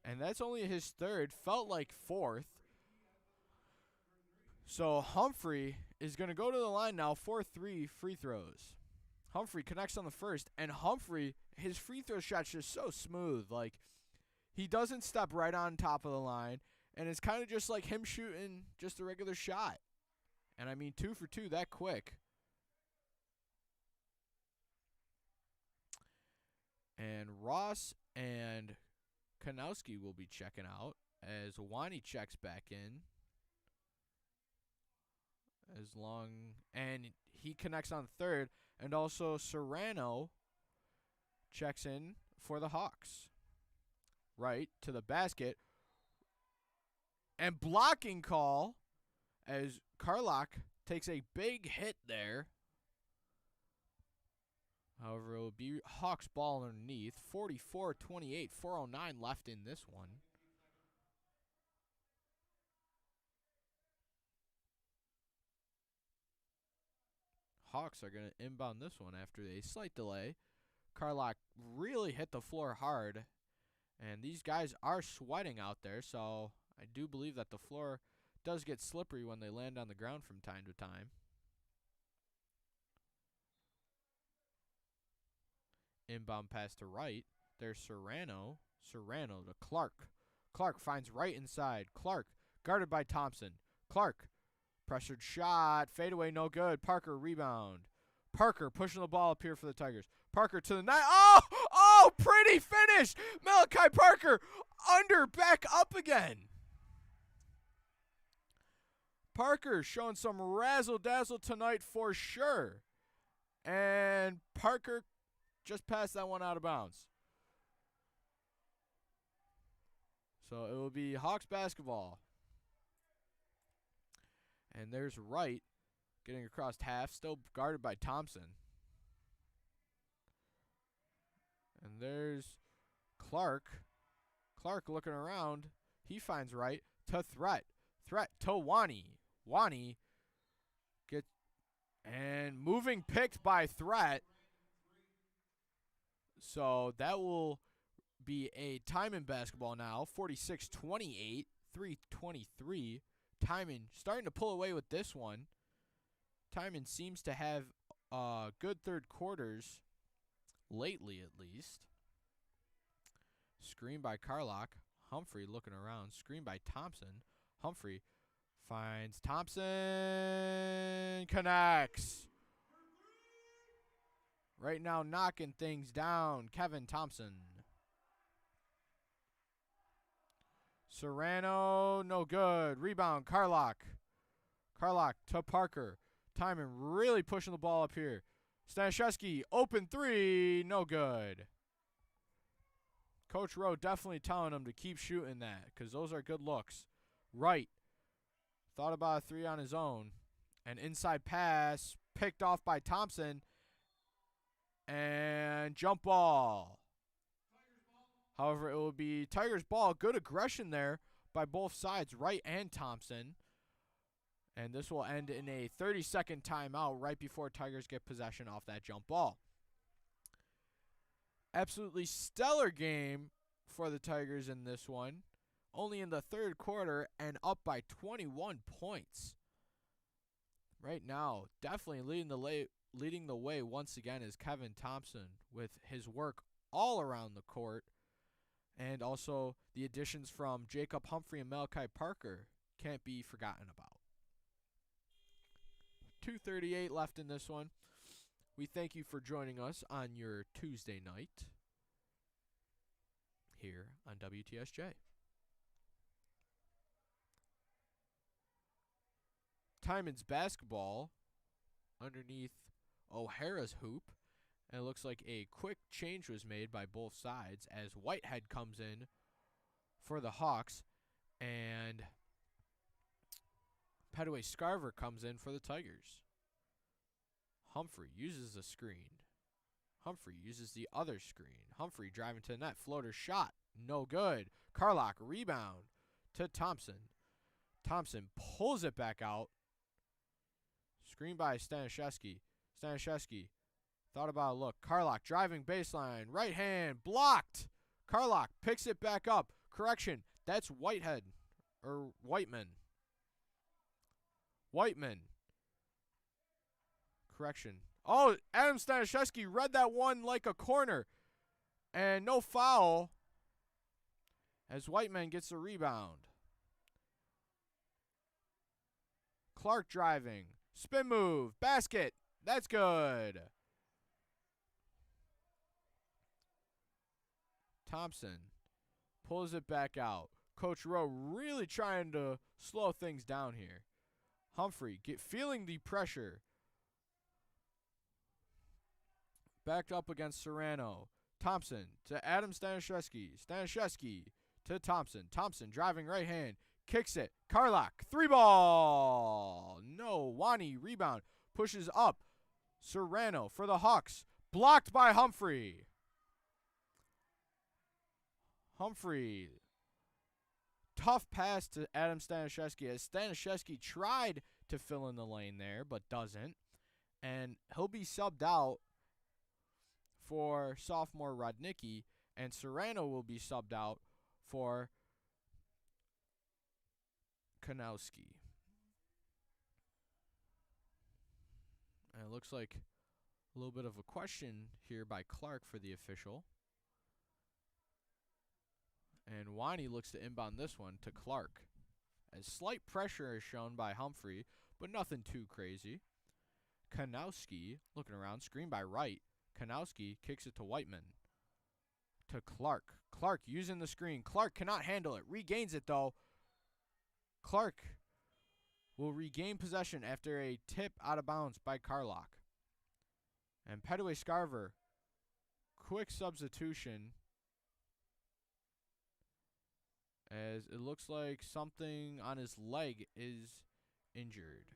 And that's only his third. Felt like fourth. So Humphrey is going to go to the line now for 3 free throws. Humphrey connects on the first. And Humphrey, his free throw shot's just so smooth. Like, he doesn't step right on top of the line. And it's kind of just like him shooting just a regular shot. And I mean, 2 for 2 that quick. And Ross and Kanowski will be checking out as Wani checks back in. And he connects on third. And also Serrano checks in for the Hawks. Right to the basket. And blocking call as Carlock takes a big hit there. However, it will be Hawks ball underneath. 44-28, 4:09 left in this one. Hawks are going to inbound this one after a slight delay. Carlock really hit the floor hard. And these guys are sweating out there, so I do believe that the floor does get slippery when they land on the ground from time to time. Inbound pass to Wright. There's Serrano. Serrano to Clark. Clark finds Wright inside. Clark guarded by Thompson. Clark pressured shot. Fadeaway no good. Parker rebound. Parker pushing the ball up here for the Tigers. Parker to the net. Oh, pretty finish. Malachi Parker under back up again. Parker showing some razzle-dazzle tonight for sure. And Parker just passed that one out of bounds. So it will be Hawks basketball. And there's Wright getting across half, still guarded by Thompson. And there's Clark. Clark looking around. He finds right to Threat. Threat to Wani. Wani gets and moving picked by Threat. So that will be a Timon basketball now. 46-28, 3:23. Timon starting to pull away with this one. Timon seems to have good third quarters lately, at least. Screen by Carlock. Humphrey looking around. Screen by Thompson. Humphrey finds Thompson. Connects. Right now knocking things down. Kevin Thompson. Serrano, no good. Rebound, Carlock. Carlock to Parker. Timon really pushing the ball up here. Stanishevsky, open three, no good. Coach Rowe definitely telling him to keep shooting that because those are good looks. Right. Thought about a three on his own. An inside pass picked off by Thompson. And jump ball. However, it will be Tigers ball. Good aggression there by both sides, Wright and Thompson. And this will end in a 30-second timeout right before Tigers get possession off that jump ball. Absolutely stellar game for the Tigers in this one. Only in the third quarter and up by 21 points. Right now, definitely leading the way once again is Kevin Thompson with his work all around the court. And also the additions from Jacob Humphrey and Malachi Parker can't be forgotten about. 2:38 left in this one. We thank you for joining us on your Tuesday night here on WTSJ. Timon's basketball underneath O'Hara's hoop. And it looks like a quick change was made by both sides as Whitehead comes in for the Hawks and Petaway Scarver comes in for the Tigers. Humphrey uses the screen. Humphrey uses the other screen. Humphrey driving to the net. Floater shot. No good. Carlock rebound to Thompson. Thompson pulls it back out. Screen by Stanishevsky. Stanishevsky thought about a look. Carlock driving baseline. Right hand blocked. Carlock picks it back up. Correction. That's Whitehead. Or Whiteman. Whiteman. Correction. Oh, Adam Stanishevsky read that one like a corner. And no foul as Whiteman gets the rebound. Clark driving. Spin move. Basket. That's good. Thompson pulls it back out. Coach Rowe really trying to slow things down here. Humphrey feeling the pressure. Backed up against Serrano. Thompson to Adam Stanishevsky. Stanishevsky to Thompson. Thompson driving right hand. Kicks it. Carlock. Three ball. No. Wani rebound. Pushes up. Serrano for the Hawks. Blocked by Humphrey. Humphrey. Tough pass to Adam Stanishevsky as Stanishevsky tried to fill in the lane there but doesn't. And he'll be subbed out for sophomore Rodnicki, and Serrano will be subbed out for Kanowski. And it looks like a little bit of a question here by Clark for the official. And Wani looks to inbound this one to Clark. As slight pressure is shown by Humphrey, but nothing too crazy. Kanowski looking around, screen by Wright. Kanowski kicks it to Whiteman. To Clark. Clark using the screen. Clark cannot handle it. Regains it though. Clark will regain possession after a tip out of bounds by Carlock. And Petaway Scarver. Quick substitution. As it looks like something on his leg is injured.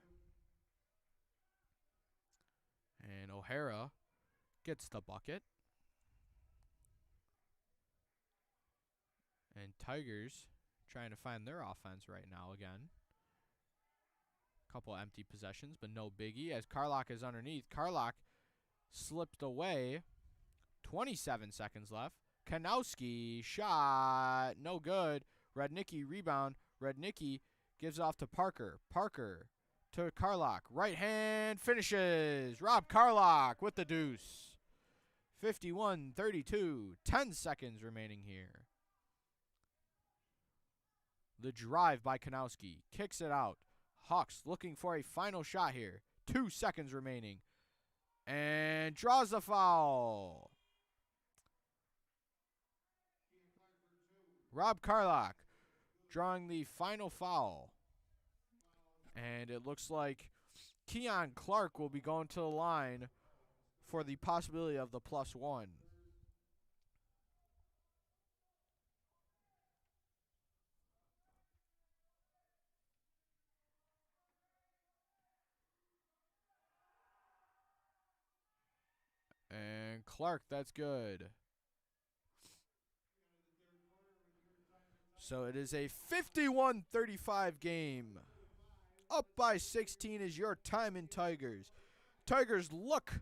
And O'Hara gets the bucket. And Tigers trying to find their offense right now again. Couple empty possessions, but no biggie as Carlock is underneath. Carlock slipped away. 27 seconds left. Kanowski shot. No good. Rednicki rebound. Rednicki gives off to Parker. Parker to Carlock. Right hand finishes. Rob Carlock with the deuce. 51-32. 10 seconds remaining here. The drive by Kanowski. Kicks it out. Hawks looking for a final shot here. 2 seconds remaining. And draws the foul. Rob Carlock drawing the final foul. And it looks like Keon Clark will be going to the line for the possibility of the +1. And Clark, that's good. So it is a 51-35 game. Up by 16 is your Timon Tigers. Tigers look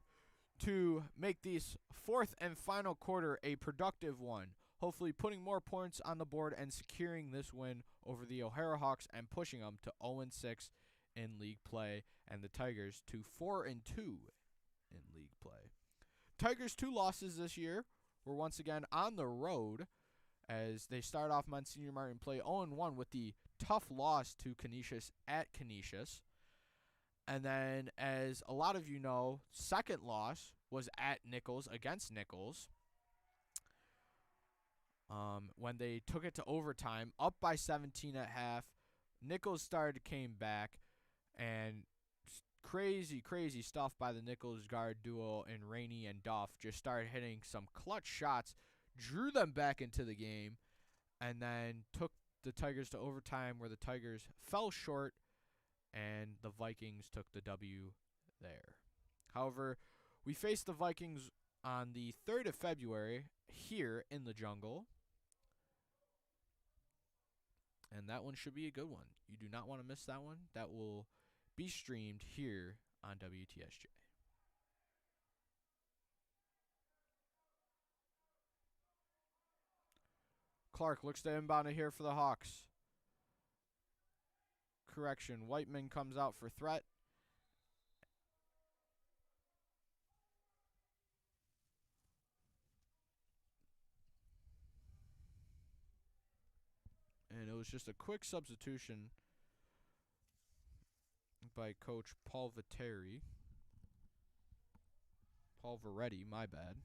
to make this fourth and final quarter a productive one, hopefully putting more points on the board and securing this win over the O'Hara Hawks and pushing them to 0-6 in league play, and the Tigers to 4-2 in league play. Tigers' 2 losses this year were once again on the road as they start off Monsignor Martin play 0-1 with the tough loss to Canisius at Canisius. And then, as a lot of you know, second loss was at Nichols against Nichols when they took it to overtime, up by 17 at half. Nichols came back, and crazy stuff by the Nichols guard duo in Rainey and Duff. Just started hitting some clutch shots, drew them back into the game, and then took the Tigers to overtime where the Tigers fell short and the Vikings took the W there. However, we faced the Vikings on the 3rd of February here in the Jungle, and that one should be a good one. You do not want to miss that one. That will be streamed here on WTSJ. Clark looks to inbound it here for the Hawks. Correction, Whiteman comes out for threat. And it was just a quick substitution by Coach Paul Veretti, my bad.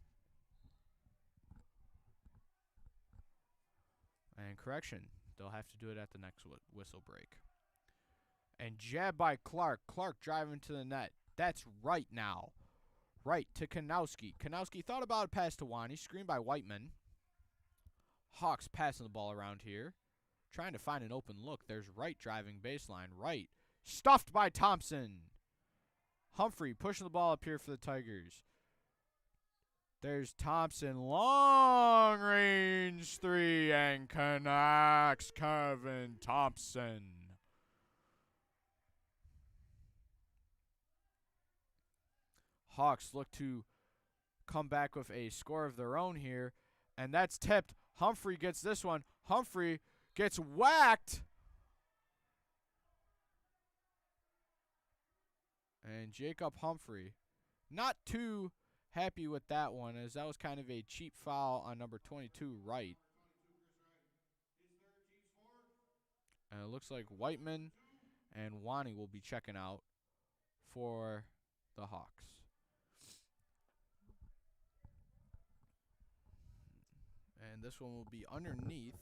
And correction, they'll have to do it at the next whistle break. And jab by Clark. Clark driving to the net. That's right now. Right to Kanowski. Kanowski thought about a pass to Wani. Screened by Whiteman. Hawks passing the ball around here. Trying to find an open look. There's Wright driving baseline. Wright. Stuffed by Thompson. Humphrey pushing the ball up here for the Tigers. There's Thompson. Long range 3 and connects Kevin Thompson. Hawks look to come back with a score of their own here, and that's tipped. Humphrey gets this one. Humphrey gets whacked. And Jacob Humphrey, not too happy with that one, as that was kind of a cheap foul on number 22, Wright. And it looks like Whiteman and Wani will be checking out for the Hawks. And this one will be underneath.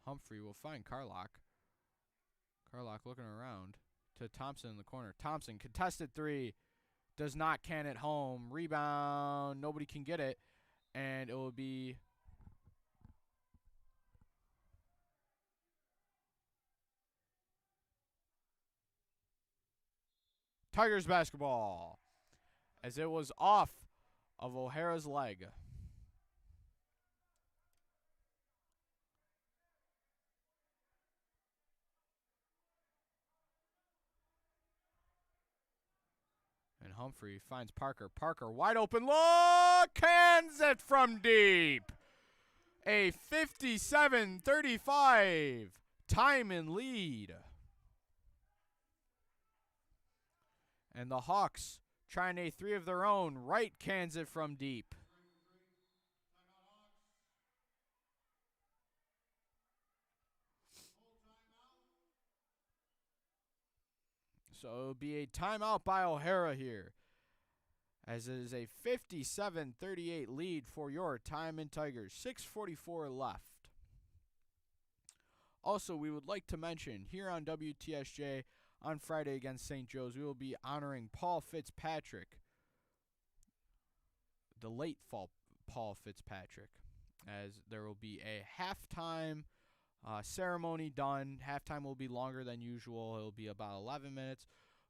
Humphrey will find Carlock. Carlock looking around to Thompson in the corner. Thompson, contested 3. Does not can it home. Rebound. Nobody can get it. And it will be Tigers basketball. as it was off of O'Hara's leg. And Humphrey finds Parker. Parker, wide open look, cans it from deep. A 57-35 Timon lead. And the Hawks trying a three of their own. Right cans it from deep. So it'll be a timeout by O'Hara here, as it is a 57-38 lead for your Timon Tigers. 6:44 left. Also, we would like to mention here on WTSJ on Friday against St. Joe's, we will be honoring Paul Fitzpatrick, the late Paul Fitzpatrick, as there will be a halftime ceremony done. Halftime will be longer than usual. It will be about 11 minutes.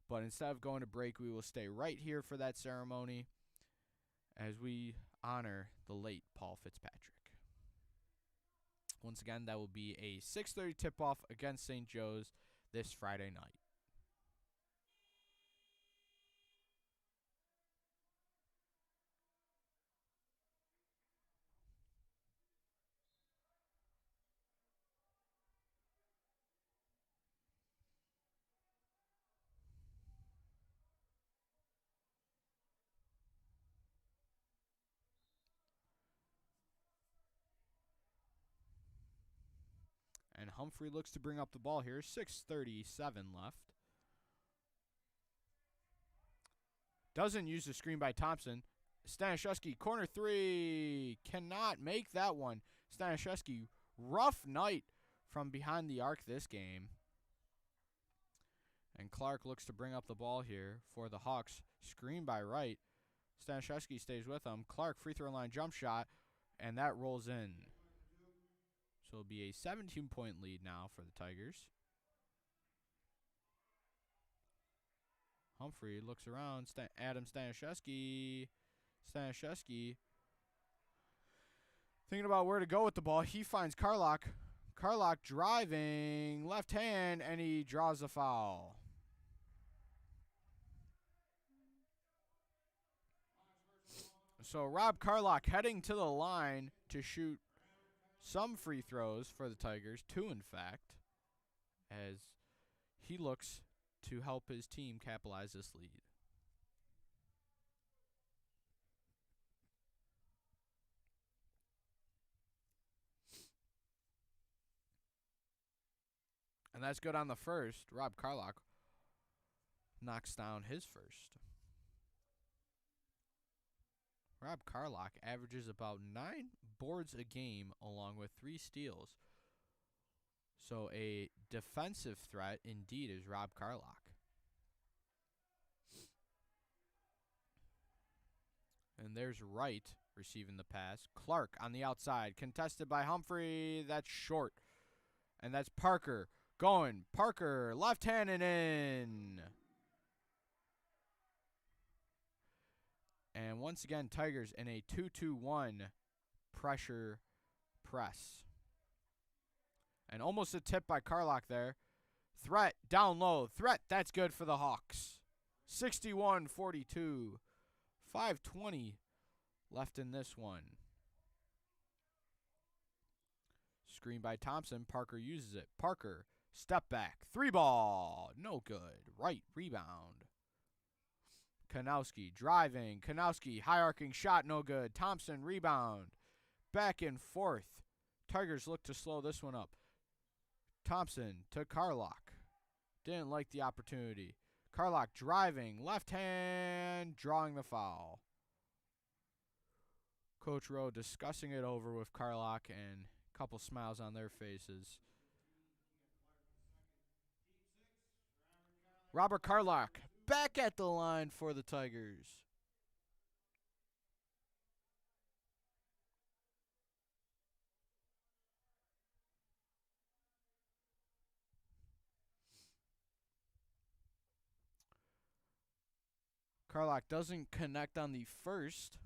But instead of going to break, we will stay right here for that ceremony as we honor the late Paul Fitzpatrick. Once again, that will be a 6:30 tip-off against St. Joe's this Friday night. And Humphrey looks to bring up the ball here. 6:37 left. Doesn't use the screen by Thompson. Stanishevsky, corner three. Cannot make that one. Stanishevsky, rough night from behind the arc this game. And Clark looks to bring up the ball here for the Hawks. Screen by Wright. Stanishevsky stays with him. Clark, free throw line jump shot. And that rolls in. So it'll be a 17-point lead now for the Tigers. Humphrey looks around. Adam Stanishevsky. Stanishevsky thinking about where to go with the ball. He finds Carlock. Carlock driving. Left hand, and he draws a foul. So Rob Carlock heading to the line to shoot some free throws for the Tigers, 2 in fact, as he looks to help his team capitalize this lead. And that's good on the first. Rob Carlock knocks down his first. Rob Carlock averages about 9 boards a game along with 3 steals. So a defensive threat indeed is Rob Carlock. And there's Wright receiving the pass. Clark on the outside, contested by Humphrey. That's short. And that's Parker going. Parker, left hand and in. And once again, Tigers in a 2-2-1 pressure press. And almost a tip by Carlock there. Threat, down low. Threat, that's good for the Hawks. 61-42. 5:20 left in this one. Screen by Thompson. Parker uses it. Parker, step back. 3 ball. No good. Right, rebound. Kanowski driving. Kanowski, high arcing shot, no good. Thompson, rebound. Back and forth. Tigers look to slow this one up. Thompson to Carlock. Didn't like the opportunity. Carlock driving. Left hand, drawing the foul. Coach Rowe discussing it over with Carlock and a couple smiles on their faces. Robert Carlock back at the line for the Tigers. Carlock doesn't connect on the first.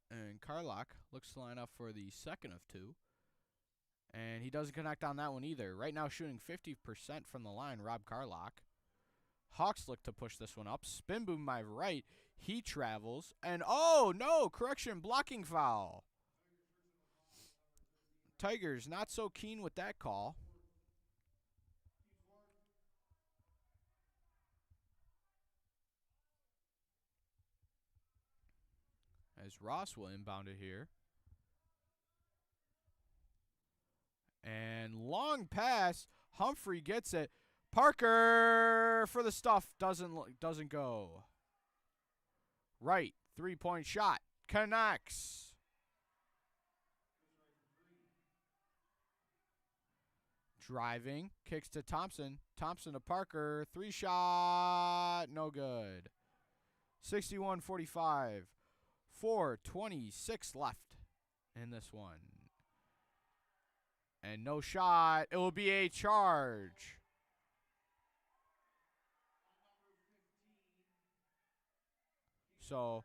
And Carlock looks to line up for the second of two. And he doesn't connect on that one either. Right now shooting 50% from the line, Rob Carlock. Hawks look to push this one up. Spin boom my right. He travels. And oh, no, correction, blocking foul. Tigers not so keen with that call. As Ross will inbound it here. And long pass. Humphrey gets it. Parker for the stuff. Doesn't go. Right. 3-point shot. Connects. Driving. Kicks to Thompson. Thompson to Parker. 3-shot. No good. 61-45. 4:26 left in this one. And no shot. It will be a charge. So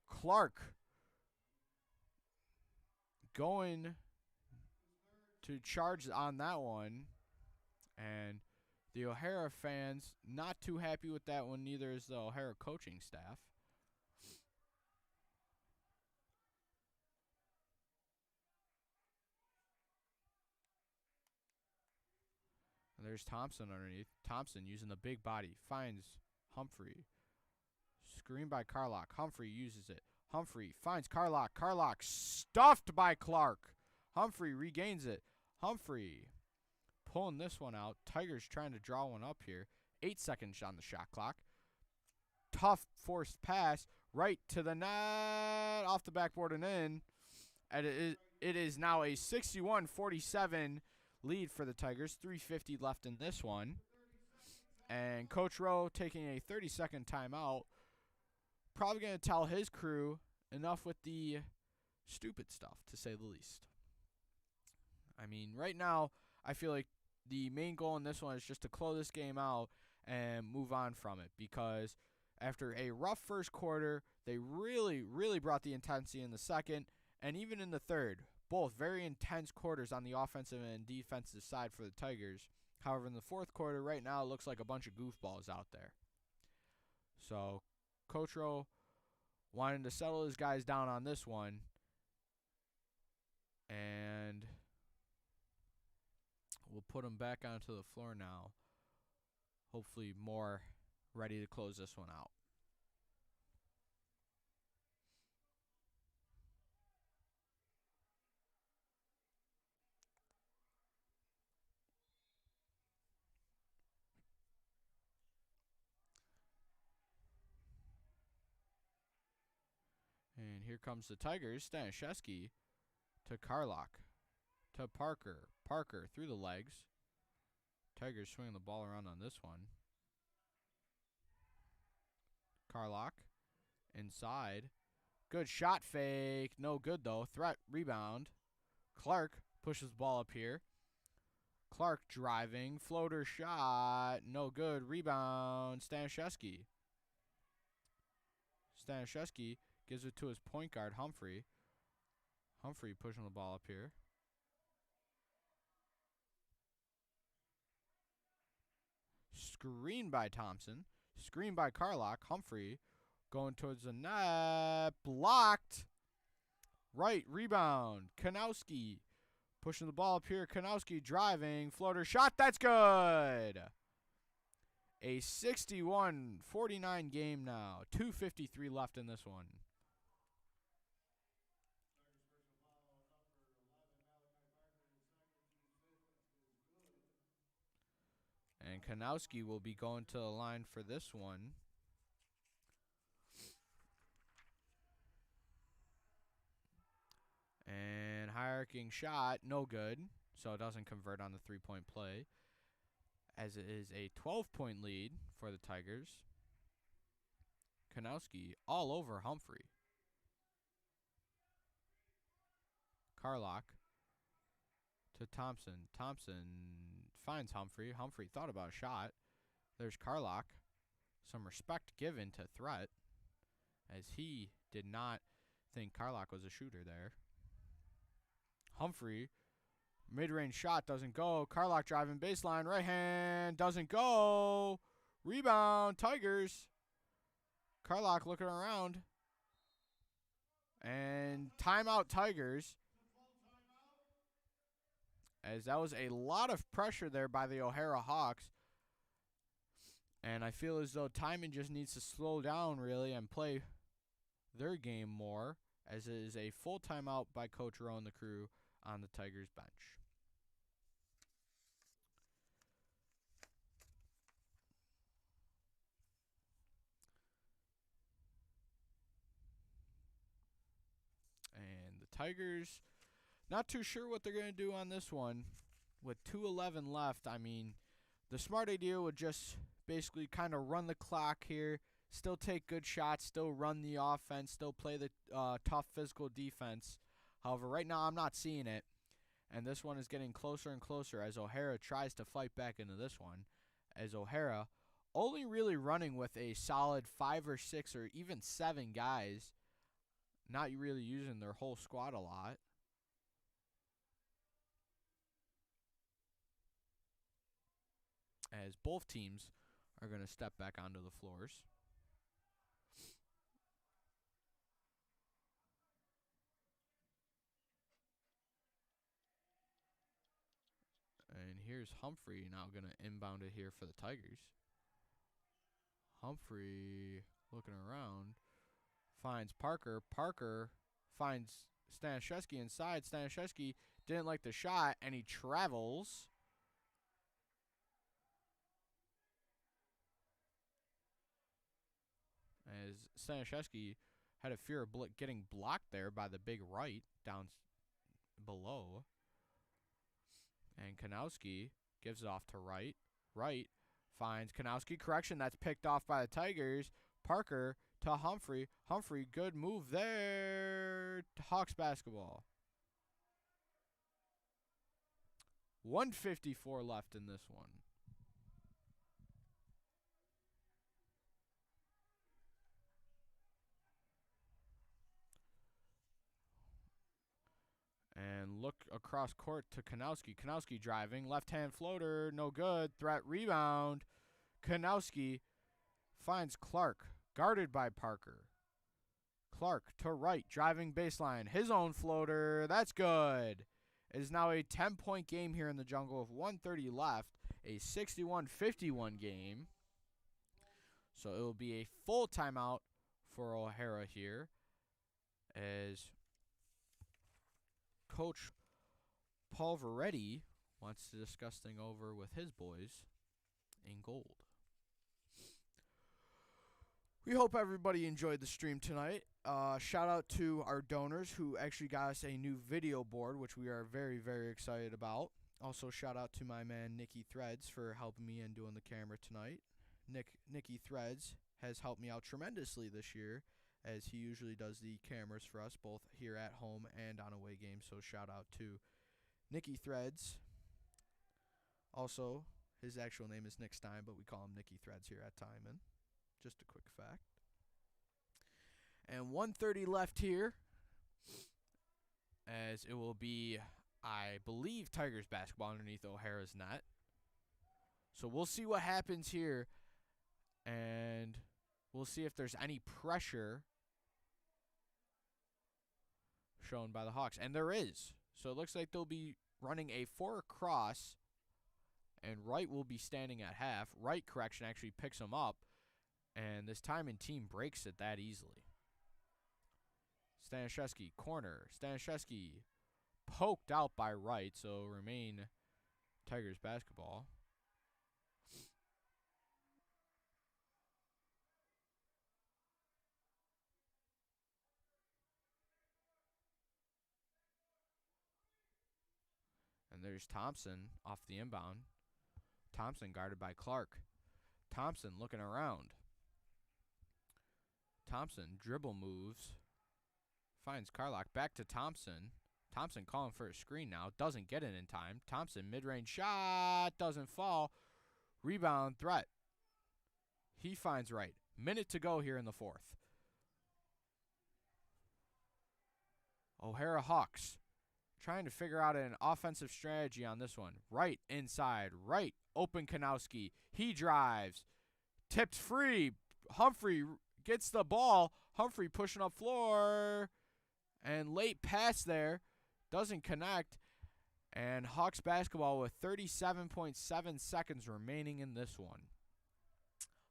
Clark going to charge on that one. And the O'Hara fans not too happy with that one. Neither is the O'Hara coaching staff. There's Thompson underneath. Thompson using the big body. Finds Humphrey. Screen by Carlock. Humphrey uses it. Humphrey finds Carlock. Carlock stuffed by Clark. Humphrey regains it. Humphrey pulling this one out. Tigers trying to draw one up here. 8 seconds on the shot clock. Tough forced pass. Right to the net. Off the backboard and in. And it is now a 61-47 lead for the Tigers. 3:50 left in this one. And Coach Rowe taking a 30-second timeout. Probably going to tell his crew enough with the stupid stuff, to say the least. I mean, right now, I feel like the main goal in this one is just to close this game out and move on from it. Because after a rough first quarter, they really brought the intensity in the second and even in the third. Both very intense quarters on the offensive and defensive side for the Tigers. However, in the fourth quarter, right now, it looks like a bunch of goofballs out there. So, Coach Rowe wanting to settle his guys down on this one. And we'll put them back onto the floor now. Hopefully more ready to close this one out. And here comes the Tigers. Stanishevsky to Carlock. To Parker. Parker through the legs. Tigers swinging the ball around on this one. Carlock inside. Good shot fake. No good though. Threat rebound. Clark pushes the ball up here. Clark driving. Floater shot. No good. Rebound. Stanishevsky. Stanishevsky gives it to his point guard, Humphrey. Humphrey pushing the ball up here. Screen by Thompson. Screen by Carlock. Humphrey going towards the net. Blocked. Right. Rebound. Kanowski pushing the ball up here. Kanowski driving. Floater shot. That's good. A 61-49 game now. 2:53 left in this one. And Kanowski will be going to the line for this one. And hierarchying shot, no good. So it doesn't convert on the three-point play. As it is a 12-point lead for the Tigers. Kanowski all over Humphrey. Carlock to Thompson. Thompson finds Humphrey. Humphrey thought about a shot. There's Carlock. Some respect given to Threat, as he did not think Carlock was a shooter there. Humphrey, mid-range shot doesn't go. Carlock driving baseline, right hand, doesn't go. Rebound, Tigers. Carlock looking around. And timeout, Tigers. As that was a lot of pressure there by the O'Hara Hawks. And I feel as though Timon just needs to slow down, really, and play their game more, as it is a full timeout by Coach Rowe and the crew on the Tigers bench. And the Tigers, not too sure what they're going to do on this one. With 2:11 left, I mean, the smart idea would just basically kind of run the clock here, still take good shots, still run the offense, still play the tough physical defense. However, right now I'm not seeing it, and this one is getting closer and closer as O'Hara tries to fight back into this one, as O'Hara only really running with a solid 5 or 6 or even 7 guys, not really using their whole squad a lot. As both teams are going to step back onto the floors. And here's Humphrey now going to inbound it here for the Tigers. Humphrey looking around. Finds Parker. Parker finds Stanishevsky inside. Stanishevsky didn't like the shot, and he travels. As Stanishevsky had a fear of getting blocked there by the big right down below. And Kanowski gives it off to Wright. Wright finds Kanowski. Correction, that's picked off by the Tigers. Parker to Humphrey. Humphrey, good move there. Hawks basketball. 1:54 left in this one. And look across court to Kanowski. Kanowski driving. Left-hand floater. No good. Threat rebound. Kanowski finds Clark. Guarded by Parker. Clark to Wright. Driving baseline. His own floater. That's good. It is now a 10-point game here in the jungle with 1:30 left. A 61-51 game. So it will be a full timeout for O'Hara here, as Coach Paul Veretti wants to discuss things over with his boys in gold. We hope everybody enjoyed the stream tonight. Shout out to our donors who actually got us a new video board, which we are very, very excited about. Also, shout out to my man Nicky Threads for helping me and doing the camera tonight. Nicky Threads has helped me out tremendously this year, as he usually does the cameras for us, both here at home and on away games. So shout out to Nicky Threads. Also, his actual name is Nick Stein, but we call him Nicky Threads here at Timon. Just a quick fact. And 1:30 left here, as it will be, I believe, Tigers basketball underneath O'Hara's net. So we'll see what happens here, and we'll see if there's any pressure shown by the Hawks. And there is. So it looks like they'll be running a 4 across, and Wright will be standing at half. Wright, correction, actually picks him up, and this Timon team breaks it that easily. Stanishevsky, corner. Stanishevsky poked out by Wright, so remain Tigers basketball. And there's Thompson off the inbound. Thompson guarded by Clark. Thompson looking around. Thompson dribble moves. Finds Carlock. Back to Thompson. Thompson calling for a screen now. Doesn't get it in time. Thompson, mid-range shot. Doesn't fall. Rebound threat. He finds right. Minute to go here in the fourth. O'Hara Hawks trying to figure out an offensive strategy on this one. Right inside. Right. Open Kanowski. He drives. Tipped free. Humphrey gets the ball. Humphrey pushing up floor. And late pass there. Doesn't connect. And Hawks basketball with 37.7 seconds remaining in this one.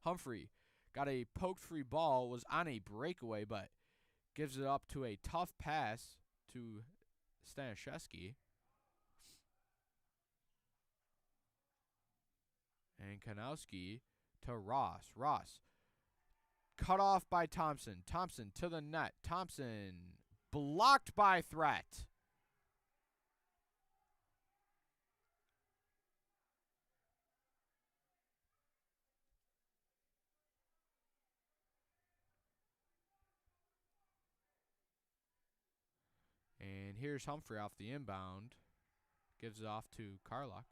Humphrey got a poked free ball. Was on a breakaway, but gives it up to a tough pass to Stanishevsky. And Kanowski to Ross. Ross cut off by Thompson. Thompson to the net. Thompson blocked by Threat. And here's Humphrey off the inbound. Gives it off to Carlock.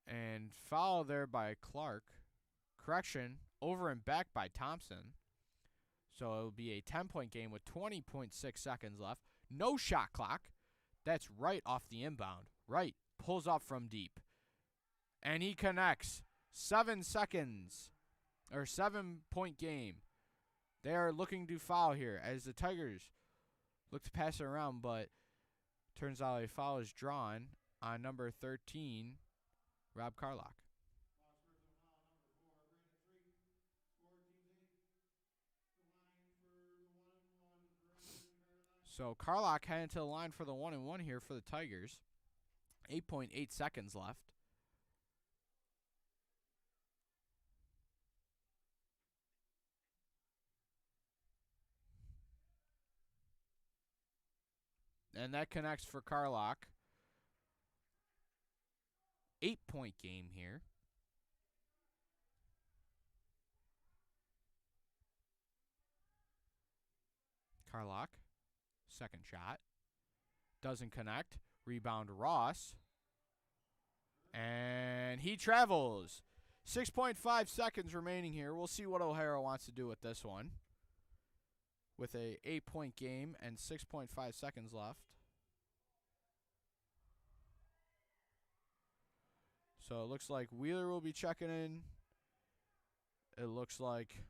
And foul there by Clark. Correction, over and back by Thompson. So it'll be a 10-point game with 20.6 seconds left. No shot clock. That's right off the inbound. Right. Pulls up from deep. And he connects. 7 seconds. Or 7-point game. They are looking to foul here as the Tigers look to pass it around, but turns out a foul is drawn on number 13, Rob Carlock. So Carlock heading to the line for the 1-and-1 here for the Tigers. 8.8 seconds left. And that connects for Carlock. 8-point game here. Carlock. Second shot. Doesn't connect. Rebound Ross. And he travels. 6.5 seconds remaining here. We'll see what O'Hara wants to do with this one. With a 8-point game and 6.5 seconds left. So it looks like Wheeler will be checking in. It looks like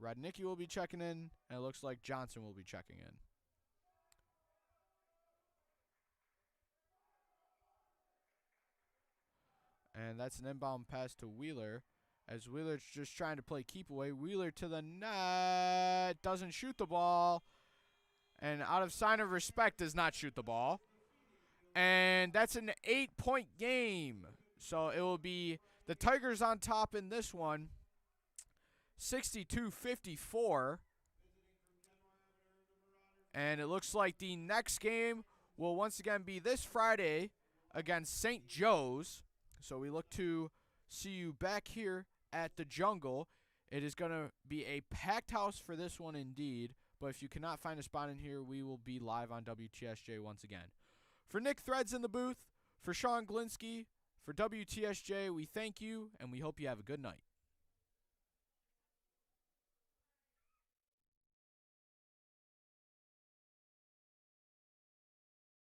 Radnicki will be checking in. And it looks like Johnson will be checking in. And that's an inbound pass to Wheeler. As Wheeler's just trying to play keep away. Wheeler to the net. Doesn't shoot the ball. And out of sign of respect does not shoot the ball. And that's an 8-point game. So it will be the Tigers on top in this one. 62-54. And it looks like the next game will once again be this Friday against St. Joe's. So we look to see you back here at the Jungle. It is going to be a packed house for this one indeed. But if you cannot find a spot in here, we will be live on WTSJ once again. For Nick Threads in the booth, for Sean Glinski, for WTSJ, we thank you, and we hope you have a good night.